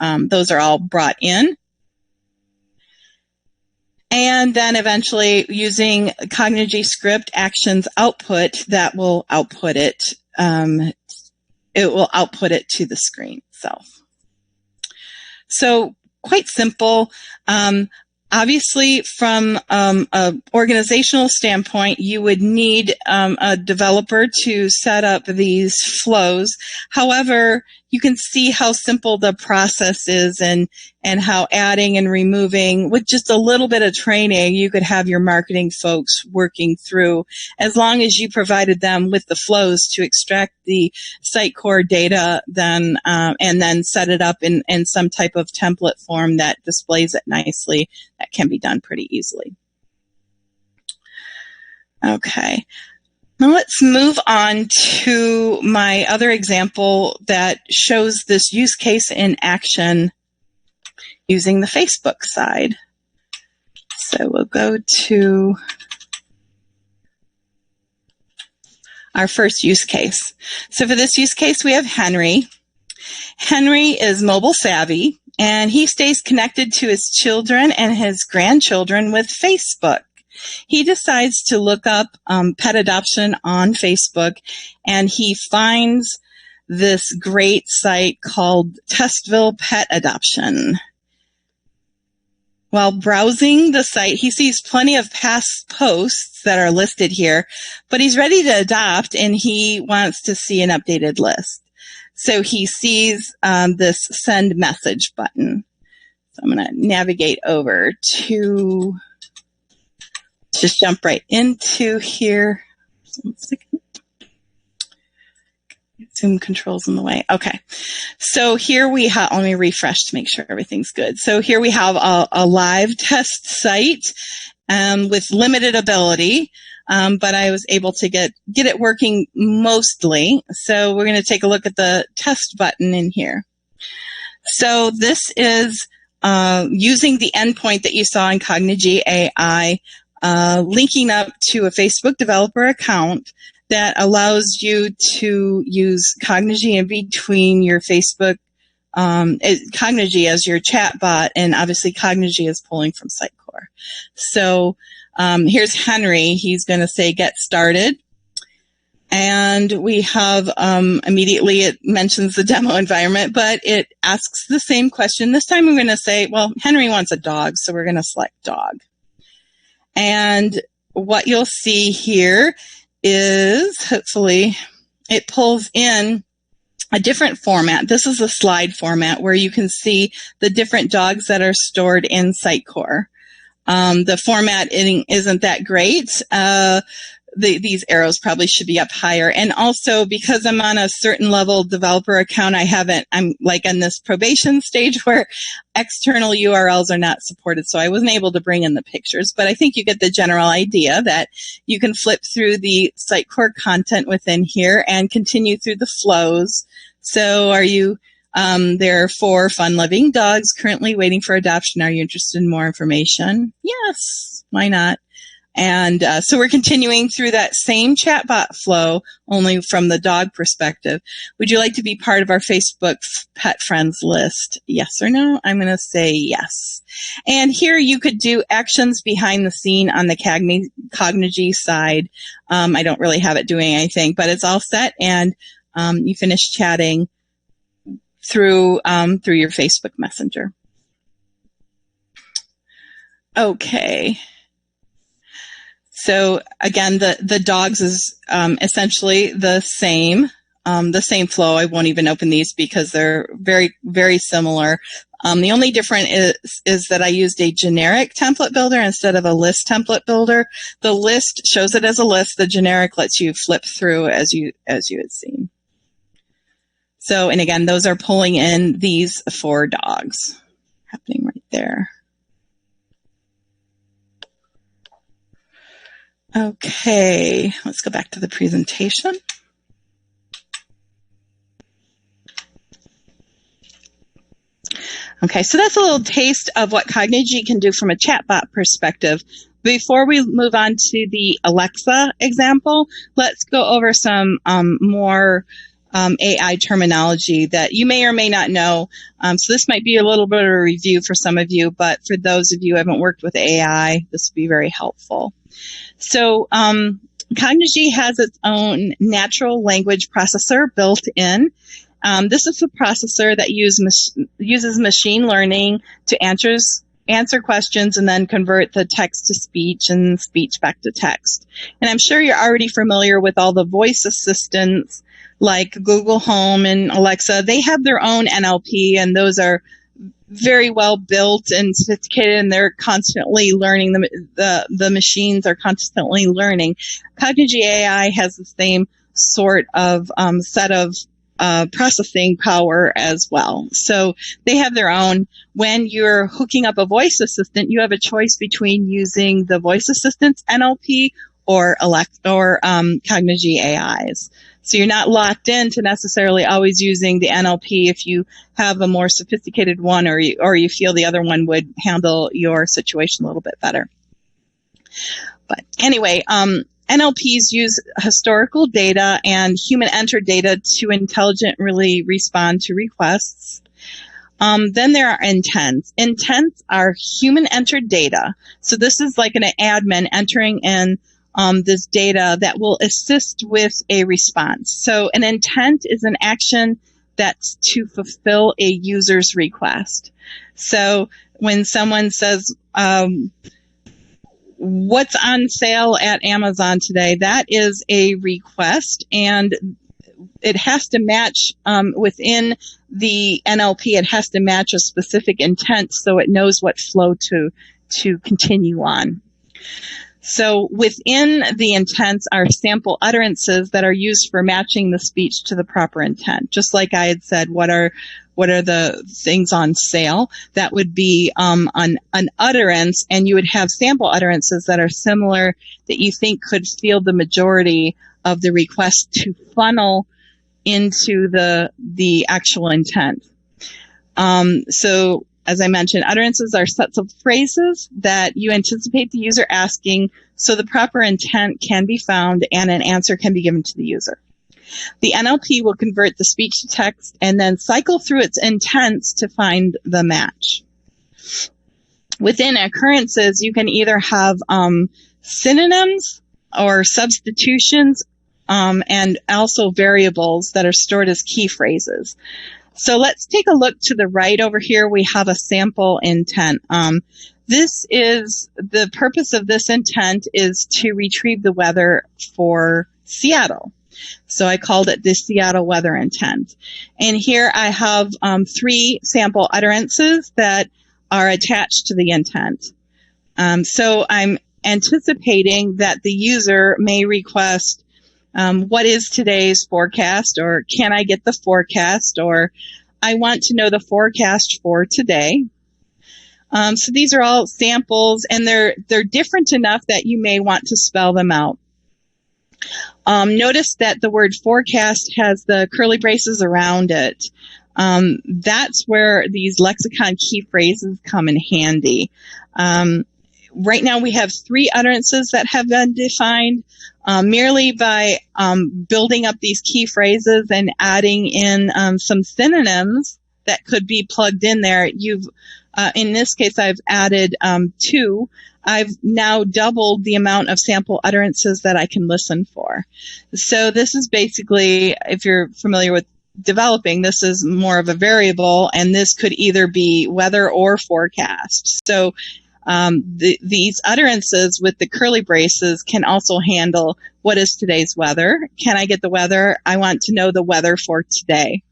those are all brought in. And then eventually using Cognigy script actions output, that will output it. It will output it to the screen itself. So quite simple. Obviously, from an organizational standpoint, you would need a developer to set up these flows. However, you can see how simple the process is and how adding and removing, with just a little bit of training, you could have your marketing folks working through, as long as you provided them with the flows to extract the Sitecore data, then and then set it up in some type of template form that displays it nicely. That can be done pretty easily. Okay. Now let's move on to my other example that shows this use case in action using the Facebook side. So we'll go to our first use case. So for this use case, we have Henry. Henry is mobile savvy, and he stays connected to his children and his grandchildren with Facebook. He decides to look up pet adoption on Facebook, and he finds this great site called Testville Pet Adoption. While browsing the site, he sees plenty of past posts that are listed here, but he's ready to adopt, and he wants to see an updated list. So he sees this send message button. So I'm going to navigate over to just jump right into here. 1 second. Zoom controls in the way. Okay. So here we have, let me refresh to make sure everything's good. So here we have a live test site with limited ability, but I was able to get it working mostly. So we're going to take a look at the test button in here. So this is using the endpoint that you saw in Cognigy.AI, linking up to a Facebook developer account that allows you to use Cognigy in between your Facebook, Cognigy as your chat bot, and obviously Cognigy is pulling from Sitecore. So here's Henry. He's going to say get started. And we have immediately it mentions the demo environment, but it asks the same question. This time we're going to say, well, Henry wants a dog, so we're going to select dog. And what you'll see here is, hopefully it pulls in a different format. This is a slide format where you can see the different dogs that are stored in Sitecore. The format isn't that great. These arrows probably should be up higher. And also, because I'm on a certain level developer account, I'm like in this probation stage where external URLs are not supported. So I wasn't able to bring in the pictures, but I think you get the general idea that you can flip through the Sitecore content within here and continue through the flows. So are you, there are 4 fun-loving dogs currently waiting for adoption. Are you interested in more information? Yes, why not? And so we're continuing through that same chatbot flow, only from the dog perspective. Would you like to be part of our Facebook pet friends list? Yes or no? I'm going to say yes. And here you could do actions behind the scene on the Cognigy side. I don't really have it doing anything, but it's all set, and you finish chatting through your Facebook Messenger. Okay. So again, the dogs is essentially the same flow. I won't even open these because they're very, very similar. The only difference is that I used a generic template builder instead of a list template builder. The list shows it as a list. The generic lets you flip through as you had seen. So, and again, those are pulling in these 4 dogs happening right there. Okay, let's go back to the presentation. Okay, so that's a little taste of what Cognigy can do from a chatbot perspective. Before we move on to the Alexa example, let's go over some more AI terminology that you may or may not know. So this might be a little bit of a review for some of you, but for those of you who haven't worked with AI, this would be very helpful. So Cognigy has its own natural language processor built in. This is a processor that uses machine learning to answer questions and then convert the text to speech and speech back to text. And I'm sure you're already familiar with all the voice assistants like Google Home and Alexa. They have their own NLP, and those are very well built and sophisticated, and they're constantly learning. The machines are constantly learning. Cognigy.AI has the same sort of set of processing power as well. So they have their own. When you're hooking up a voice assistant, you have a choice between using the voice assistant's NLP or Cognigy.AI's. So you're not locked into necessarily always using the NLP if you have a more sophisticated one, or you feel the other one would handle your situation a little bit better. But anyway, NLPs use historical data and human-entered data to intelligently respond to requests. Then there are intents. Intents are human-entered data. So this is like an admin entering in this data that will assist with a response. So an intent is an action that's to fulfill a user's request. So when someone says, what's on sale at Amazon today, that is a request, and it has to match within the NLP, it has to match a specific intent so it knows what flow to continue on. So within the intents are sample utterances that are used for matching the speech to the proper intent. Just like I had said, what are the things on sale? That would be an utterance, and you would have sample utterances that are similar that you think could field the majority of the request to funnel into the actual intent. So as I mentioned, utterances are sets of phrases that you anticipate the user asking so the proper intent can be found and an answer can be given to the user. The NLP will convert the speech to text and then cycle through its intents to find the match. Within occurrences, you can either have synonyms or substitutions and also variables that are stored as key phrases. So let's take a look to the right over here. We have a sample intent. This is the purpose of this intent is to retrieve the weather for Seattle. So I called it the Seattle weather intent. And here I have 3 sample utterances that are attached to the intent. So I'm anticipating that the user may request, what is today's forecast, or can I get the forecast, or I want to know the forecast for today. So these are all samples, and they're different enough that you may want to spell them out. Notice that the word forecast has the curly braces around it. That's where these lexicon key phrases come in handy. Right now we have 3 utterances that have been defined. Merely by building up these key phrases and adding in some synonyms that could be plugged in there, in this case, I've added 2. I've now doubled the amount of sample utterances that I can listen for. So this is basically, if you're familiar with developing, this is more of a variable, and this could either be weather or forecast. So these utterances with the curly braces can also handle, what is today's weather? Can I get the weather? I want to know the weather for today.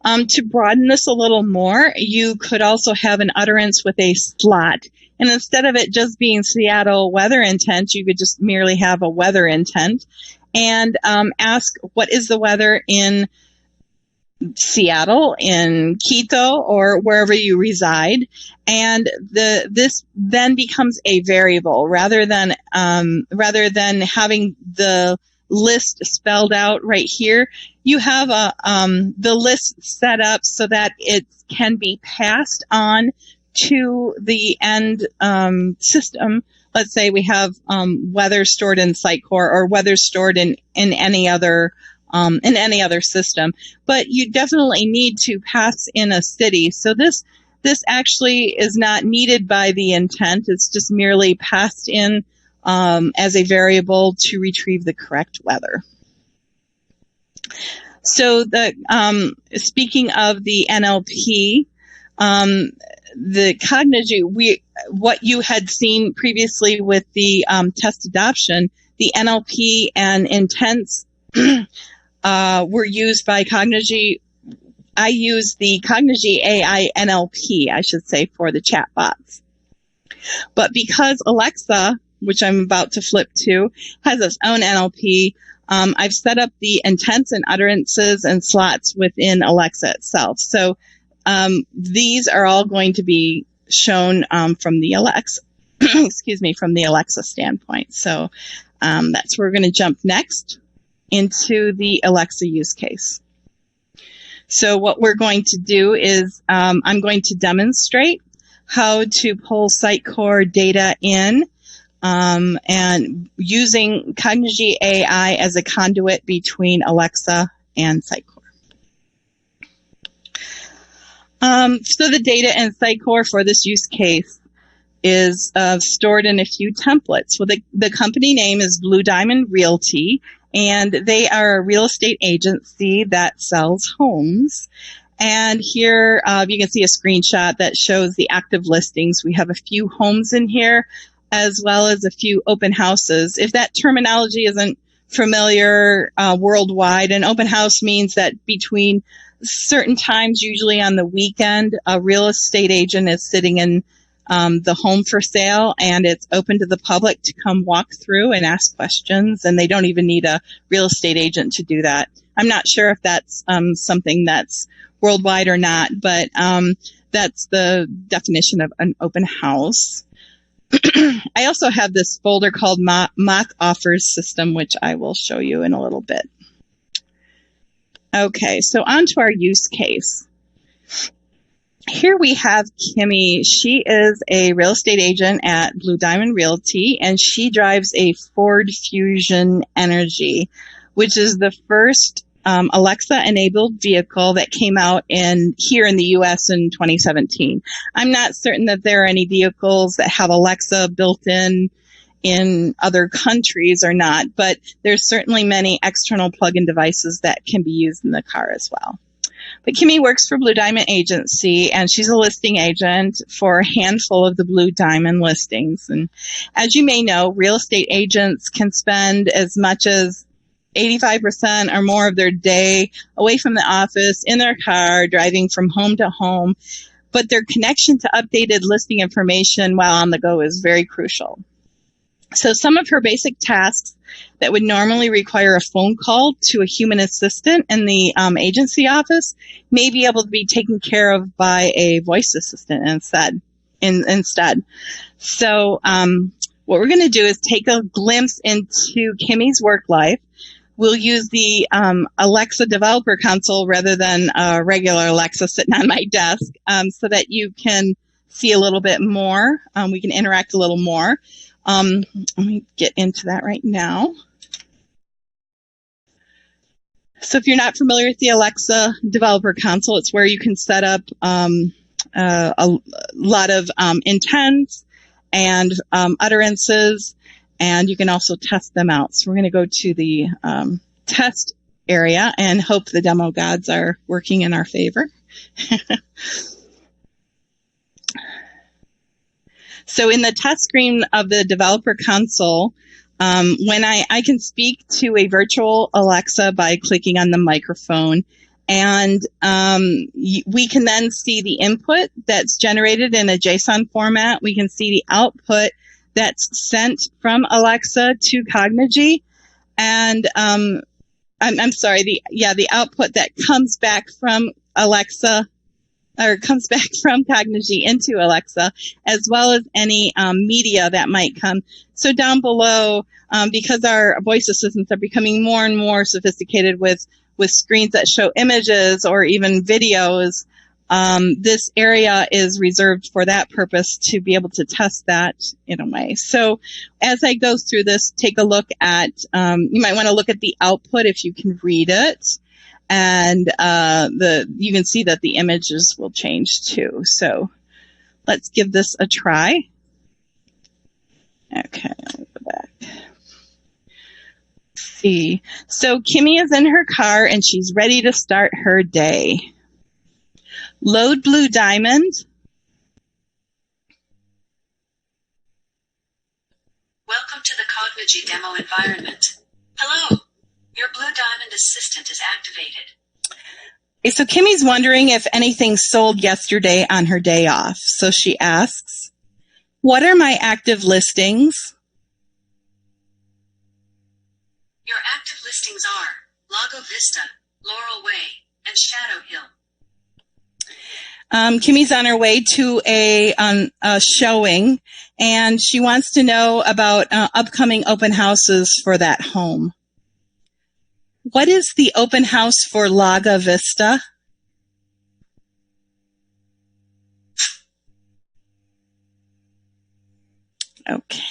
To broaden this a little more, you could also have an utterance with a slot. And instead of it just being Seattle weather intent, you could just merely have a weather intent and ask, what is the weather in Seattle, in Quito, or wherever you reside, and this then becomes a variable rather than having the list spelled out right here. You have the list set up so that it can be passed on to the end system. Let's say we have weather stored in Sitecore or weather stored in any other system, but you definitely need to pass in a city. So this actually is not needed by the intent. It's just merely passed in as a variable to retrieve the correct weather. So speaking of the NLP, the Cognigy, what you had seen previously with the test adoption, the NLP and intents were used by Cognigy. I use the Cognigy.AI NLP, I should say, for the chatbots. But because Alexa, which I'm about to flip to, has its own NLP, I've set up the intents and utterances and slots within Alexa itself. So these are all going to be shown from the Alexa, from the Alexa standpoint. So that's where we're going to jump next into the Alexa use case. So what we're going to do is I'm going to demonstrate how to pull Sitecore data in and using Cognigy.AI as a conduit between Alexa and Sitecore. So the data in Sitecore for this use case is stored in a few templates. Well, the company name is Blue Diamond Realty, and they are a real estate agency that sells homes. And here you can see a screenshot that shows the active listings. We have a few homes in here, as well as a few open houses. If that terminology isn't familiar worldwide, an open house means that between certain times, usually on the weekend, a real estate agent is sitting in the home for sale, and it's open to the public to come walk through and ask questions, and they don't even need a real estate agent to do that. I'm not sure if that's something that's worldwide or not, but that's the definition of an open house. I also have this folder called Mock Offers System, which I will show you in a little bit. Okay, so on to our use case. Here we have Kimmy. She is a real estate agent at Blue Diamond Realty, and she drives a Ford Fusion Energy, which is the first Alexa-enabled vehicle that came out here in the U.S. in 2017. I'm not certain that there are any vehicles that have Alexa built in other countries or not, but there's certainly many external plug-in devices that can be used in the car as well. But Kimmy works for Blue Diamond Agency, and she's a listing agent for a handful of the Blue Diamond listings. And as you may know, real estate agents can spend as much as 85% or more of their day away from the office, in their car, driving from home to home. But their connection to updated listing information while on the go is very crucial. So some of her basic tasks that would normally require a phone call to a human assistant in the agency office may be able to be taken care of by a voice assistant instead. So what we're going to do is take a glimpse into Kimmy's work life. We'll use the Alexa Developer Console rather than a regular Alexa sitting on my desk so that you can see a little bit more. We can interact a little more. Let me get into that right now. So if you're not familiar with the Alexa Developer Console, it's where you can set up a lot of intents and utterances, and you can also test them out. So we're going to go to the test area and hope the demo gods are working in our favor. So in the test screen of the developer console, when I can speak to a virtual Alexa by clicking on the microphone, and we can then see the input that's generated in a JSON format. We can see the output that's sent from Alexa to Cognigy, and I'm sorry, the output that comes back from Alexa, or comes back from Cognigy into Alexa, as well as any media that might come. So down below, because our voice assistants are becoming more and more sophisticated with screens that show images or even videos, this area is reserved for that purpose to be able to test that in a way. So as I go through this, take a look at, you might want to look at the output if you can read it. And you can see that the images will change too. So let's give this a try. Okay, let me go back. Let's see. So Kimmy is in her car and she's ready to start her day. Load Blue Diamond. Welcome to the Cognigy demo environment. Hello. Your Blue Diamond Assistant is activated. Okay, so Kimmy's wondering if anything sold yesterday on her day off. So she asks, what are my active listings? Your active listings are Lago Vista, Laurel Way, and Shadow Hill. Kimmy's on her way to a showing, and she wants to know about upcoming open houses for that home. What is the open house for Lago Vista? Okay.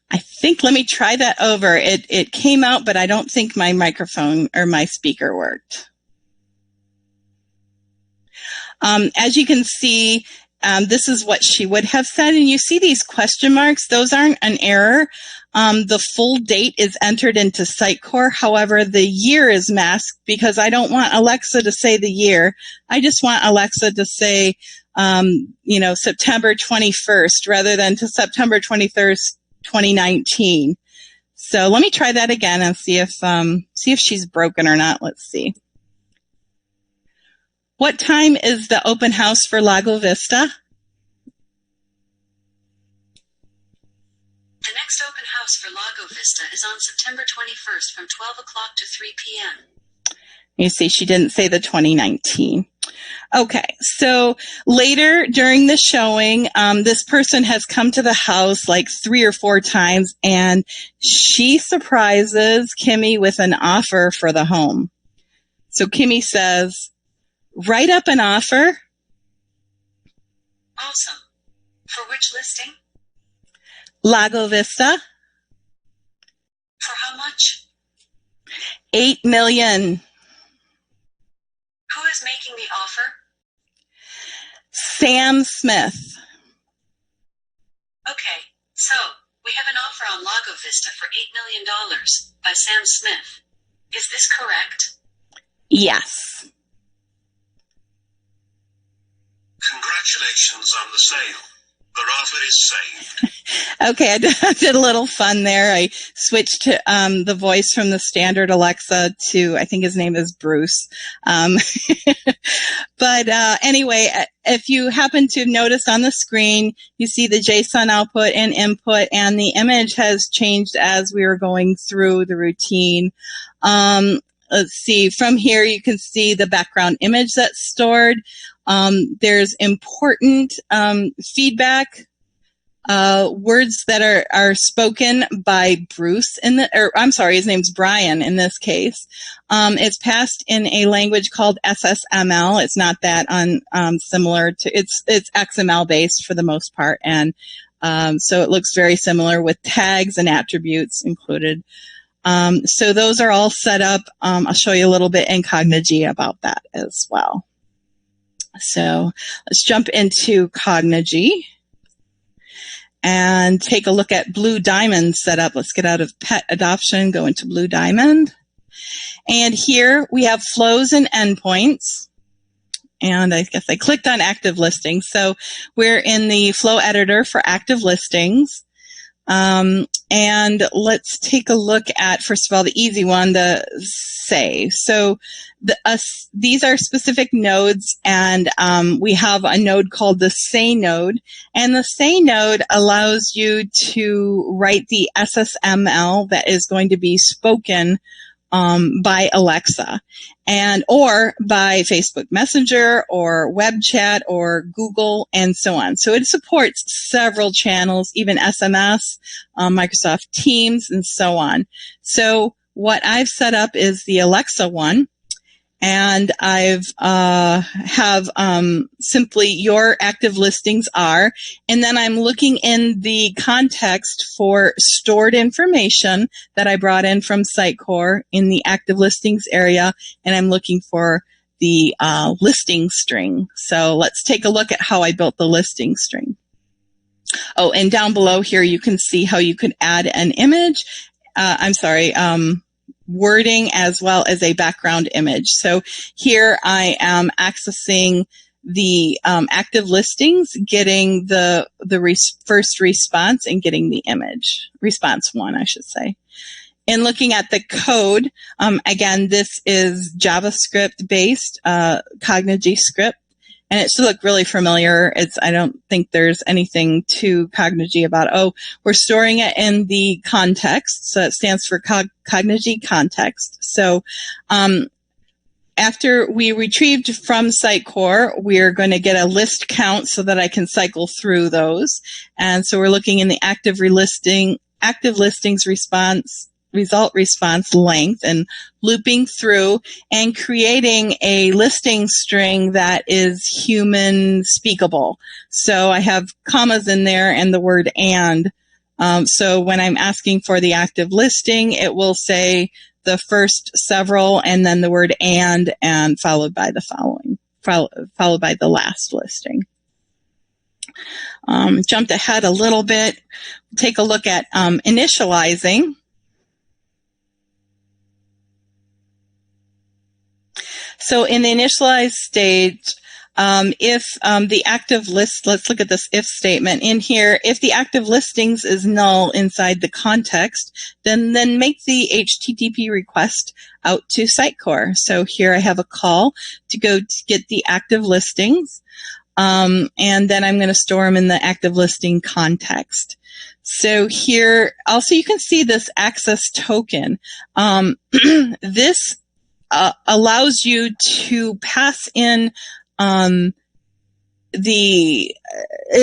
I think, let me try that over. It came out, but I don't think my microphone or my speaker worked. As you can see, this is what she would have said. And you see these question marks. Those aren't an error. The full date is entered into Sitecore. However, the year is masked because I don't want Alexa to say the year. I just want Alexa to say, September 21st rather than to September 21st, 2019. So let me try that again and see if she's broken or not. Let's see. What time is the open house for Lago Vista? The next open house for Lago Vista is on September 21st from 12 o'clock to 3 p.m. You see, she didn't say the 2019. Okay, so later during the showing, this person has come to the house like 3 or 4 times, and she surprises Kimmy with an offer for the home. So Kimmy says, write up an offer. Awesome. For which listing? Lago Vista. For how much? $8 million. Who is making the offer? Sam Smith. Okay, so we have an offer on Lago Vista for $8 million by Sam Smith. Is this correct? Yes. Congratulations on the sale. router is saved. Okay, I did a little fun there. I switched to the voice from the standard Alexa to, I think his name is Bruce. But anyway, if you happen to notice on the screen, you see the JSON output and input, and the image has changed as we were going through the routine. Let's see, from here you can see the background image that's stored. There's important feedback, words that are spoken by Bruce his name's Brian in this case. It's passed in a language called SSML. It's not that similar to, it's XML based for the most part. And, so it looks very similar with tags and attributes included. So those are all set up. I'll show you a little bit in Cognigy about that as well. So let's jump into Cognigy and take a look at Blue Diamond setup. Let's get out of pet adoption, go into Blue Diamond. And here we have flows and endpoints. And I guess I clicked on active listings. So we're in the flow editor for active listings. And let's take a look at, first of all, the easy one, the say. So these are specific nodes, and we have a node called the say node. And the say node allows you to write the SSML that is going to be spoken by Alexa or by Facebook Messenger or web chat or Google and so on. So it supports several channels, even SMS, Microsoft Teams, and so on. So what I've set up is the Alexa one. And have simply your active listings are, and then I'm looking in the context for stored information that I brought in from Sitecore in the active listings area, and I'm looking for the listing string. So let's take a look at how I built the listing string. Oh, and down below here you can see how you could add an image. Wording as well as a background image. So here I am accessing the active listings, getting the first response and getting the image, response 1, I should say. In looking at the code, again, this is JavaScript based, Cognigy script. And it should look really familiar. I don't think there's anything too Cognigy about, we're storing it in the context. So it stands for Cognigy context. So, after we retrieved from Sitecore, we're going to get a list count so that I can cycle through those. And so we're looking in the active listings result response length and looping through and creating a listing string that is human speakable. So I have commas in there and the word and. So when I'm asking for the active listing, it will say the first several and then the word and followed by the followed by the last listing. Jumped ahead a little bit. Take a look at initializing. So in the initialized stage, if the active list, let's look at this if statement in here. If the active listings is null inside the context, then make the HTTP request out to Sitecore. So here I have a call to go to get the active listings, and then I'm going to store them in the active listing context. So here also you can see this access token. This allows you to pass in it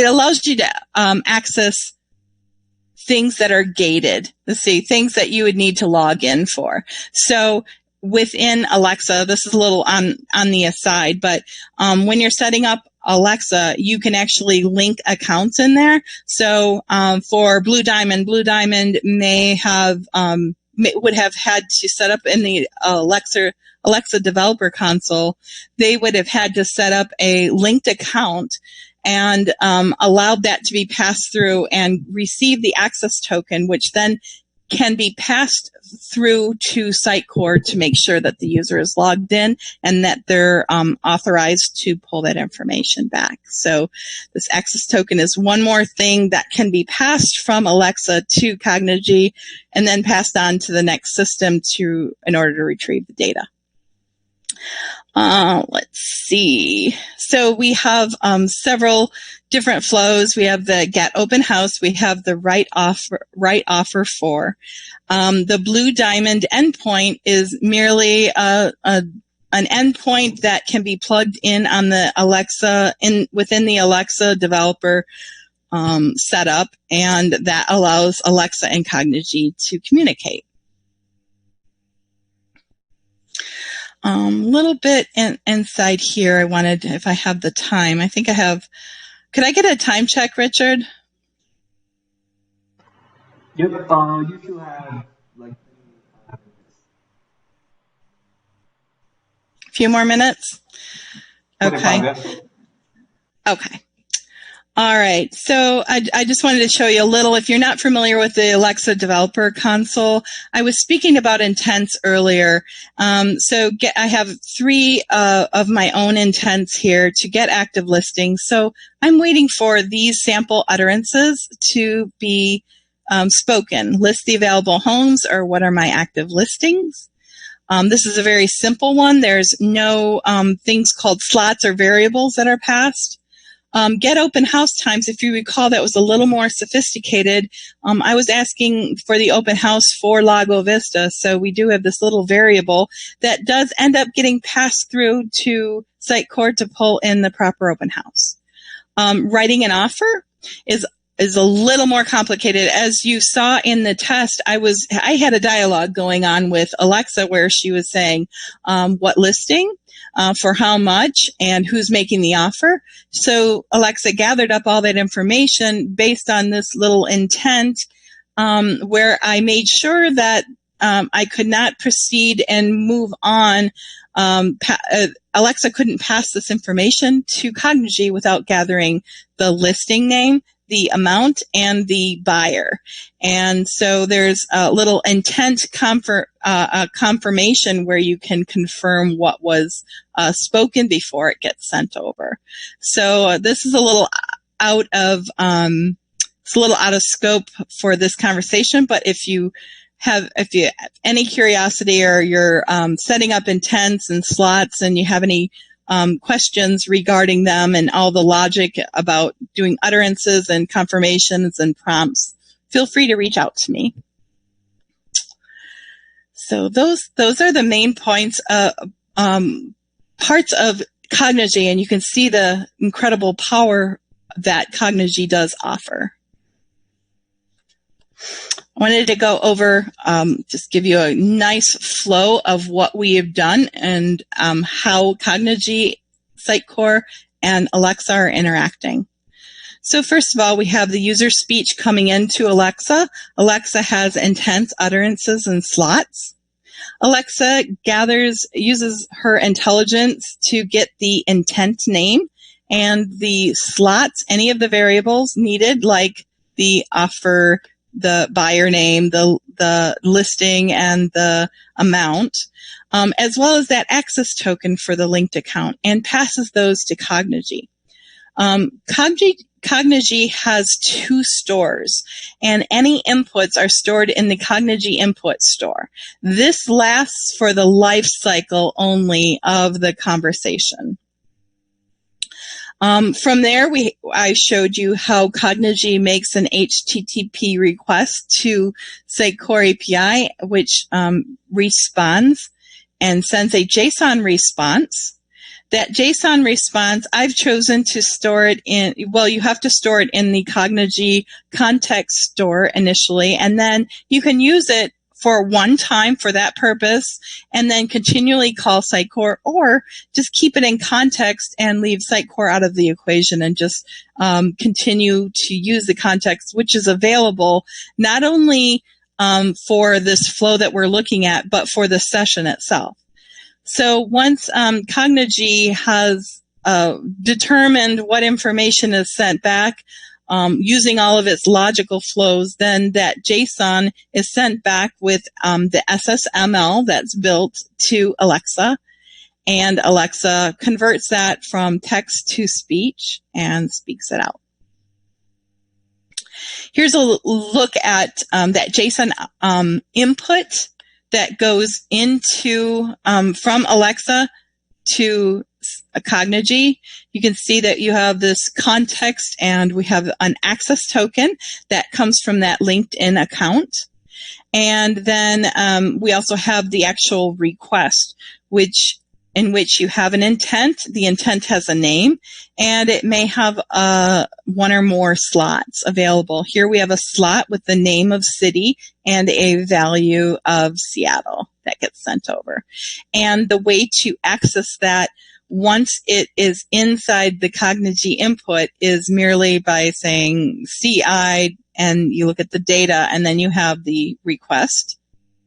allows you to access things that are gated. Let's see, things that you would need to log in for. So within Alexa, this is a little on the aside, but when you're setting up Alexa, you can actually link accounts in there. So for Blue Diamond may have would have had to set up in the Alexa developer console. They would have had to set up a linked account and allowed that to be passed through and receive the access token, which then can be passed through to Sitecore to make sure that the user is logged in and that they're authorized to pull that information back. So this access token is one more thing that can be passed from Alexa to Cognigy and then passed on to the next system in order to retrieve the data. Let's see. So we have several different flows. We have the get open house. We have the write offer for. The blue diamond endpoint is merely an endpoint that can be plugged in on the Alexa within the Alexa developer setup, and that allows Alexa and Cognigy to communicate. Little bit inside here. I wanted, if I have the time, I think I have. Could I get a time check, Richard? Yep. You should have like a few more minutes. Okay. Okay. All right, so I just wanted to show you a little. If you're not familiar with the Alexa Developer Console, I was speaking about intents earlier. I have 3 of my own intents here to get active listings. So I'm waiting for these sample utterances to be spoken. List the available homes, or what are my active listings? This is a very simple one. There's no things called slots or variables that are passed. Get open house times, if you recall, that was a little more sophisticated. I was asking for the open house for Lago Vista, so we do have this little variable that does end up getting passed through to Sitecore to pull in the proper open house. Writing an offer is a little more complicated. As you saw in the test, I had a dialogue going on with Alexa where she was saying what listing, for how much, and who's making the offer. So Alexa gathered up all that information based on this little intent, where I made sure that I could not proceed and move on. Alexa couldn't pass this information to Cognigy without gathering the listing name, the amount, and the buyer. And so there's a little intent confirmation where you can confirm what was spoken before it gets sent over. So this is a little out of scope for this conversation, but if you have any curiosity, or you're setting up intents and slots and you have any questions regarding them and all the logic about doing utterances and confirmations and prompts, feel free to reach out to me. So those are the main points, parts of Cognigy, and you can see the incredible power that Cognigy does offer. I wanted to go over, just give you a nice flow of what we have done and how Cognigy, Sitecore, and Alexa are interacting. So first of all, we have the user speech coming into Alexa. Alexa has intents, utterances, and slots. Alexa uses her intelligence to get the intent name and the slots, any of the variables needed, like the offer, the buyer name, the listing, and the amount, as well as that access token for the linked account, and passes those to Cognigy. Cognigy has 2 stores, and any inputs are stored in the Cognigy input store. This lasts for the life cycle only of the conversation. From there, I showed you how Cognigy makes an HTTP request to Sitecore API, which responds and sends a JSON response. That JSON response, I've chosen to store it in, well, you have to store it in the Cognigy context store initially, and then you can use it for one time for that purpose, and then continually call Sitecore, or just keep it in context and leave Sitecore out of the equation and just continue to use the context, which is available not only for this flow that we're looking at, but for the session itself. So once Cognigy has determined what information is sent back, using all of its logical flows, then that JSON is sent back with the SSML that's built to Alexa. And Alexa converts that from text to speech and speaks it out. Here's a look at that JSON input that goes into from Alexa to Cognigy. You can see that you have this context, and we have an access token that comes from that LinkedIn account. And then we also have the actual request, in which you have an intent. The intent has a name, and it may have one or more slots available. Here we have a slot with the name of city and a value of Seattle that gets sent over. And the way to access that once it is inside the Cognigy input is merely by saying CI, and you look at the data, and then you have the request,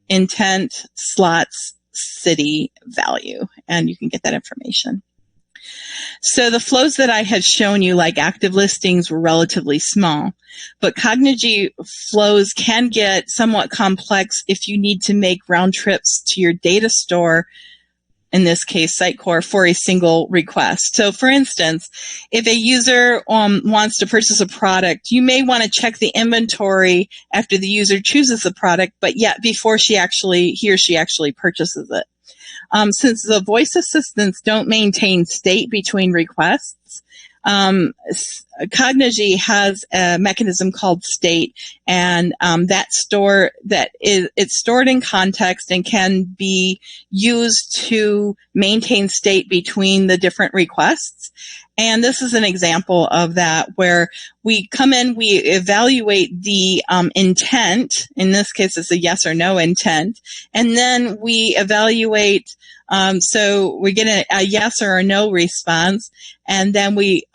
intent, slots, city, value, and you can get that information. So the flows that I had shown you, like active listings, were relatively small, but Cognigy flows can get somewhat complex if you need to make round trips to your data store, in this case Sitecore, for a single request. So for instance, if a user wants to purchase a product, you may want to check the inventory after the user chooses the product, but yet before he or she actually purchases it. Since the voice assistants don't maintain state between requests, Cognigy has a mechanism called state, and it's stored in context and can be used to maintain state between the different requests. And this is an example of that, where we come in, we evaluate the intent. In this case, it's a yes or no intent. And then we evaluate, so we get a yes or a no response. And then we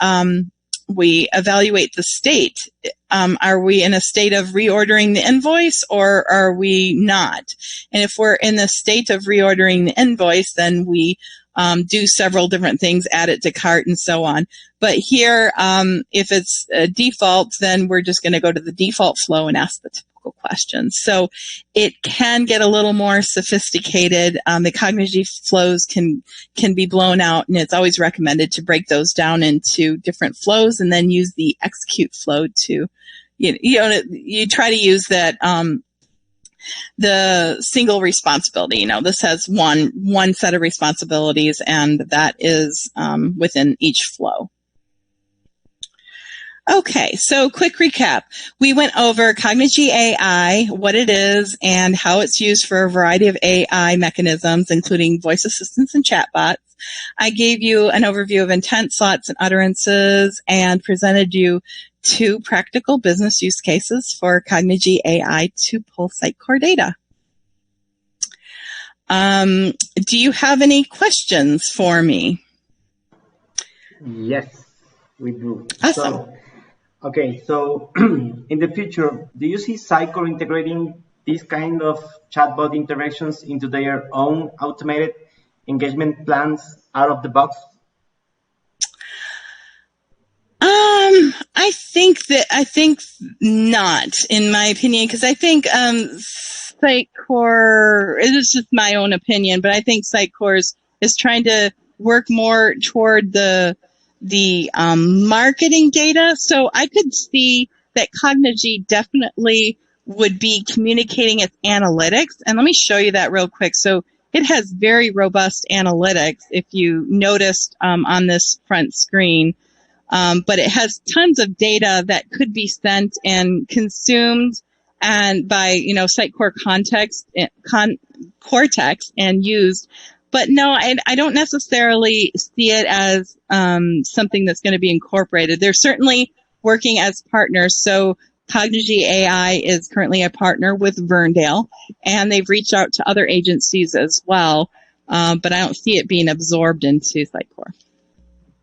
evaluate the state. Are we in a state of reordering the invoice, or are we not? And if we're in the state of reordering the invoice, then we do several different things, add it to cart and so on. But here, if it's a default, then we're just going to go to the default flow and ask the typical questions. So it can get a little more sophisticated. The Cognigy flows can be blown out, and it's always recommended to break those down into different flows and then use the execute flow to, you try to use that, the single responsibility. This has one set of responsibilities, and that is within each flow. Okay, so quick recap. We went over Cognigy.AI, what it is, and how it's used for a variety of AI mechanisms, including voice assistants and chatbots. I gave you an overview of intent, slots, and utterances, and presented you 2 practical business use cases for Cognigy.AI to pull Sitecore data. Do you have any questions for me? Yes, we do. Awesome. So in the future, do you see Sitecore integrating these kind of chatbot interactions into their own automated engagement plans out of the box? I think not, in my opinion, because I think Sitecore, it is just my own opinion, but I think Sitecore is trying to work more toward the marketing data. So I could see that Cognigy definitely would be communicating its analytics. And let me show you that real quick. So it has very robust analytics, if you noticed on this front screen. But it has tons of data that could be sent and consumed and by, Sitecore Cortex and used. But no, I don't necessarily see it as something that's going to be incorporated. They're certainly working as partners. So Cognigy.AI is currently a partner with Verndale, and they've reached out to other agencies as well. But I don't see it being absorbed into Sitecore.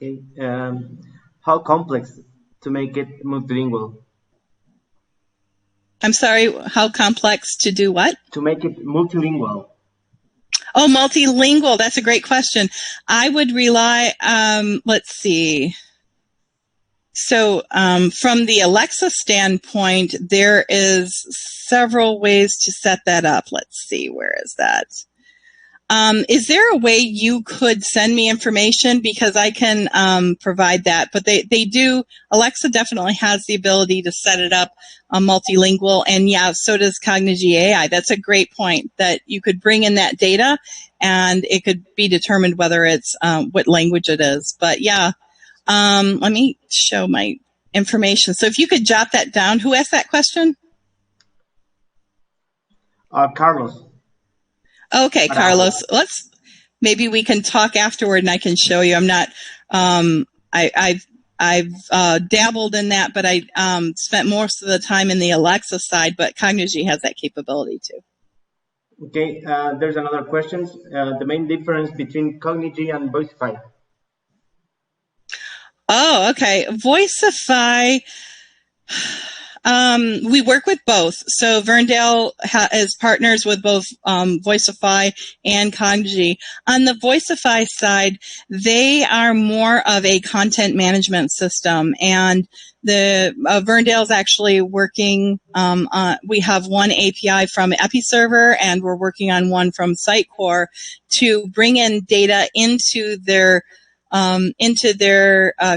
Okay. How complex to make it multilingual? I'm sorry, how complex to do what? To make it multilingual. Oh, multilingual. That's a great question. I would rely, let's see. So from the Alexa standpoint, there is several ways to set that up. Let's see, where is that? Is there a way you could send me information? Because I can provide that, but they do, Alexa definitely has the ability to set it up multilingual, and yeah, so does Cognigy.AI. That's a great point, that you could bring in that data and it could be determined whether it's what language it is. But yeah, let me show my information. So if you could jot that down. Who asked that question? Carlos. Okay, Carlos. Maybe we can talk afterward, and I can show you. I'm not. I've dabbled in that, but I spent most of the time in the Alexa side. But Cognigy has that capability too. Okay. There's another question. The main difference between Cognigy and Voicify. Oh, okay. Voicify. We work with both. So Verndale is partners with both Voicify and Cognigy. On the Voicify side, they are more of a content management system, and the Verndale's actually working. We have one API from Episerver, and we're working on one from Sitecore to bring in data into their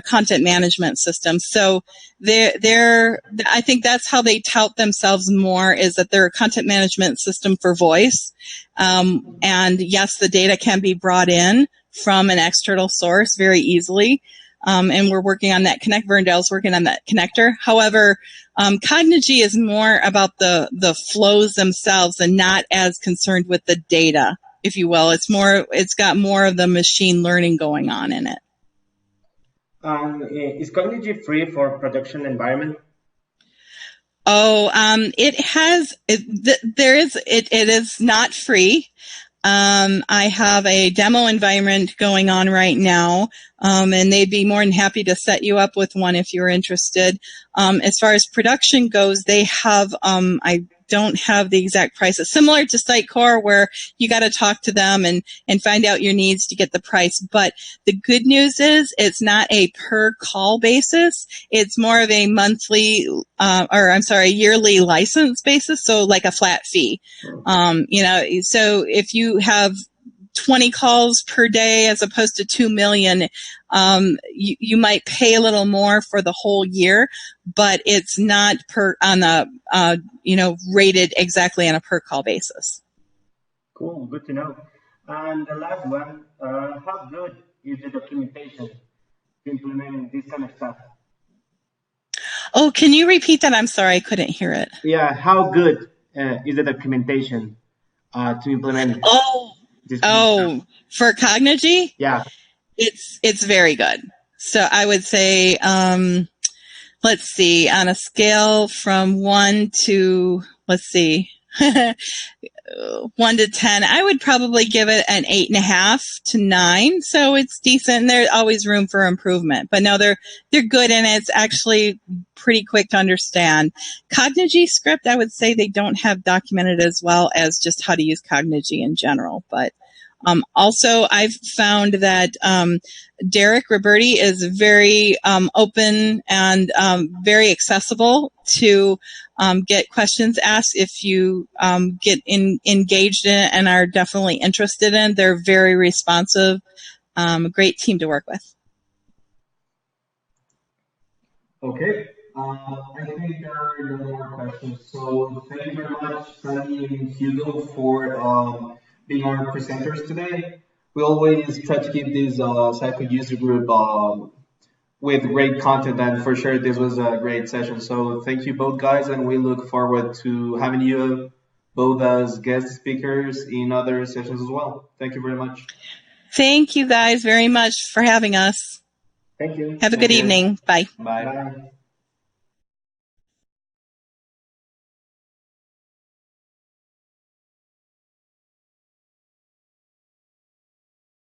content management system. So I think that's how they tout themselves more, is that they're a content management system for voice. And yes, the data can be brought in from an external source very easily. And we're working on that connect. Verndale's working on that connector. However, Cognigy is more about the flows themselves and not as concerned with the data, if you will. It's got more of the machine learning going on in it. Is Cognigy free for production environment? Oh, it is not free. I have a demo environment going on right now, and they'd be more than happy to set you up with one if you're interested. As far as production goes, they have, I don't have the exact prices, similar to Sitecore, where you got to talk to them and find out your needs to get the price. But the good news is it's not a per call basis. It's more of a yearly license basis. So like a flat fee. So if you have 20 calls per day as opposed to 2 million, you might pay a little more for the whole year, but it's not rated exactly on a per call basis. Cool, good to know. And the last one, how good is the documentation to implement this kind of stuff? Oh, can you repeat that? I'm sorry, I couldn't hear it. Yeah, how good is the documentation to implement? For Cognigy? Yeah. It's very good. So I would say, let's see, on a scale from 1 to, 1 to 10, I would probably give it an 8.5 to 9. So it's decent. There's always room for improvement, but no, they're good, and it's actually pretty quick to understand. Cognigy script, I would say they don't have documented as well as just how to use Cognigy in general, but also, I've found that Derek Roberti is very open and very accessible to get questions asked if you get engaged in it and are definitely interested in. They're very responsive. A great team to work with. Okay. I think there are no more questions. So thank you very much, Sunny and Hugo, for being our presenters today. We always try to keep this Sitecore user group with great content, and for sure this was a great session. So thank you both guys, and we look forward to having you both as guest speakers in other sessions as well. Thank you very much. Thank you guys very much for having us. Thank you. Have a good evening. Bye. Bye.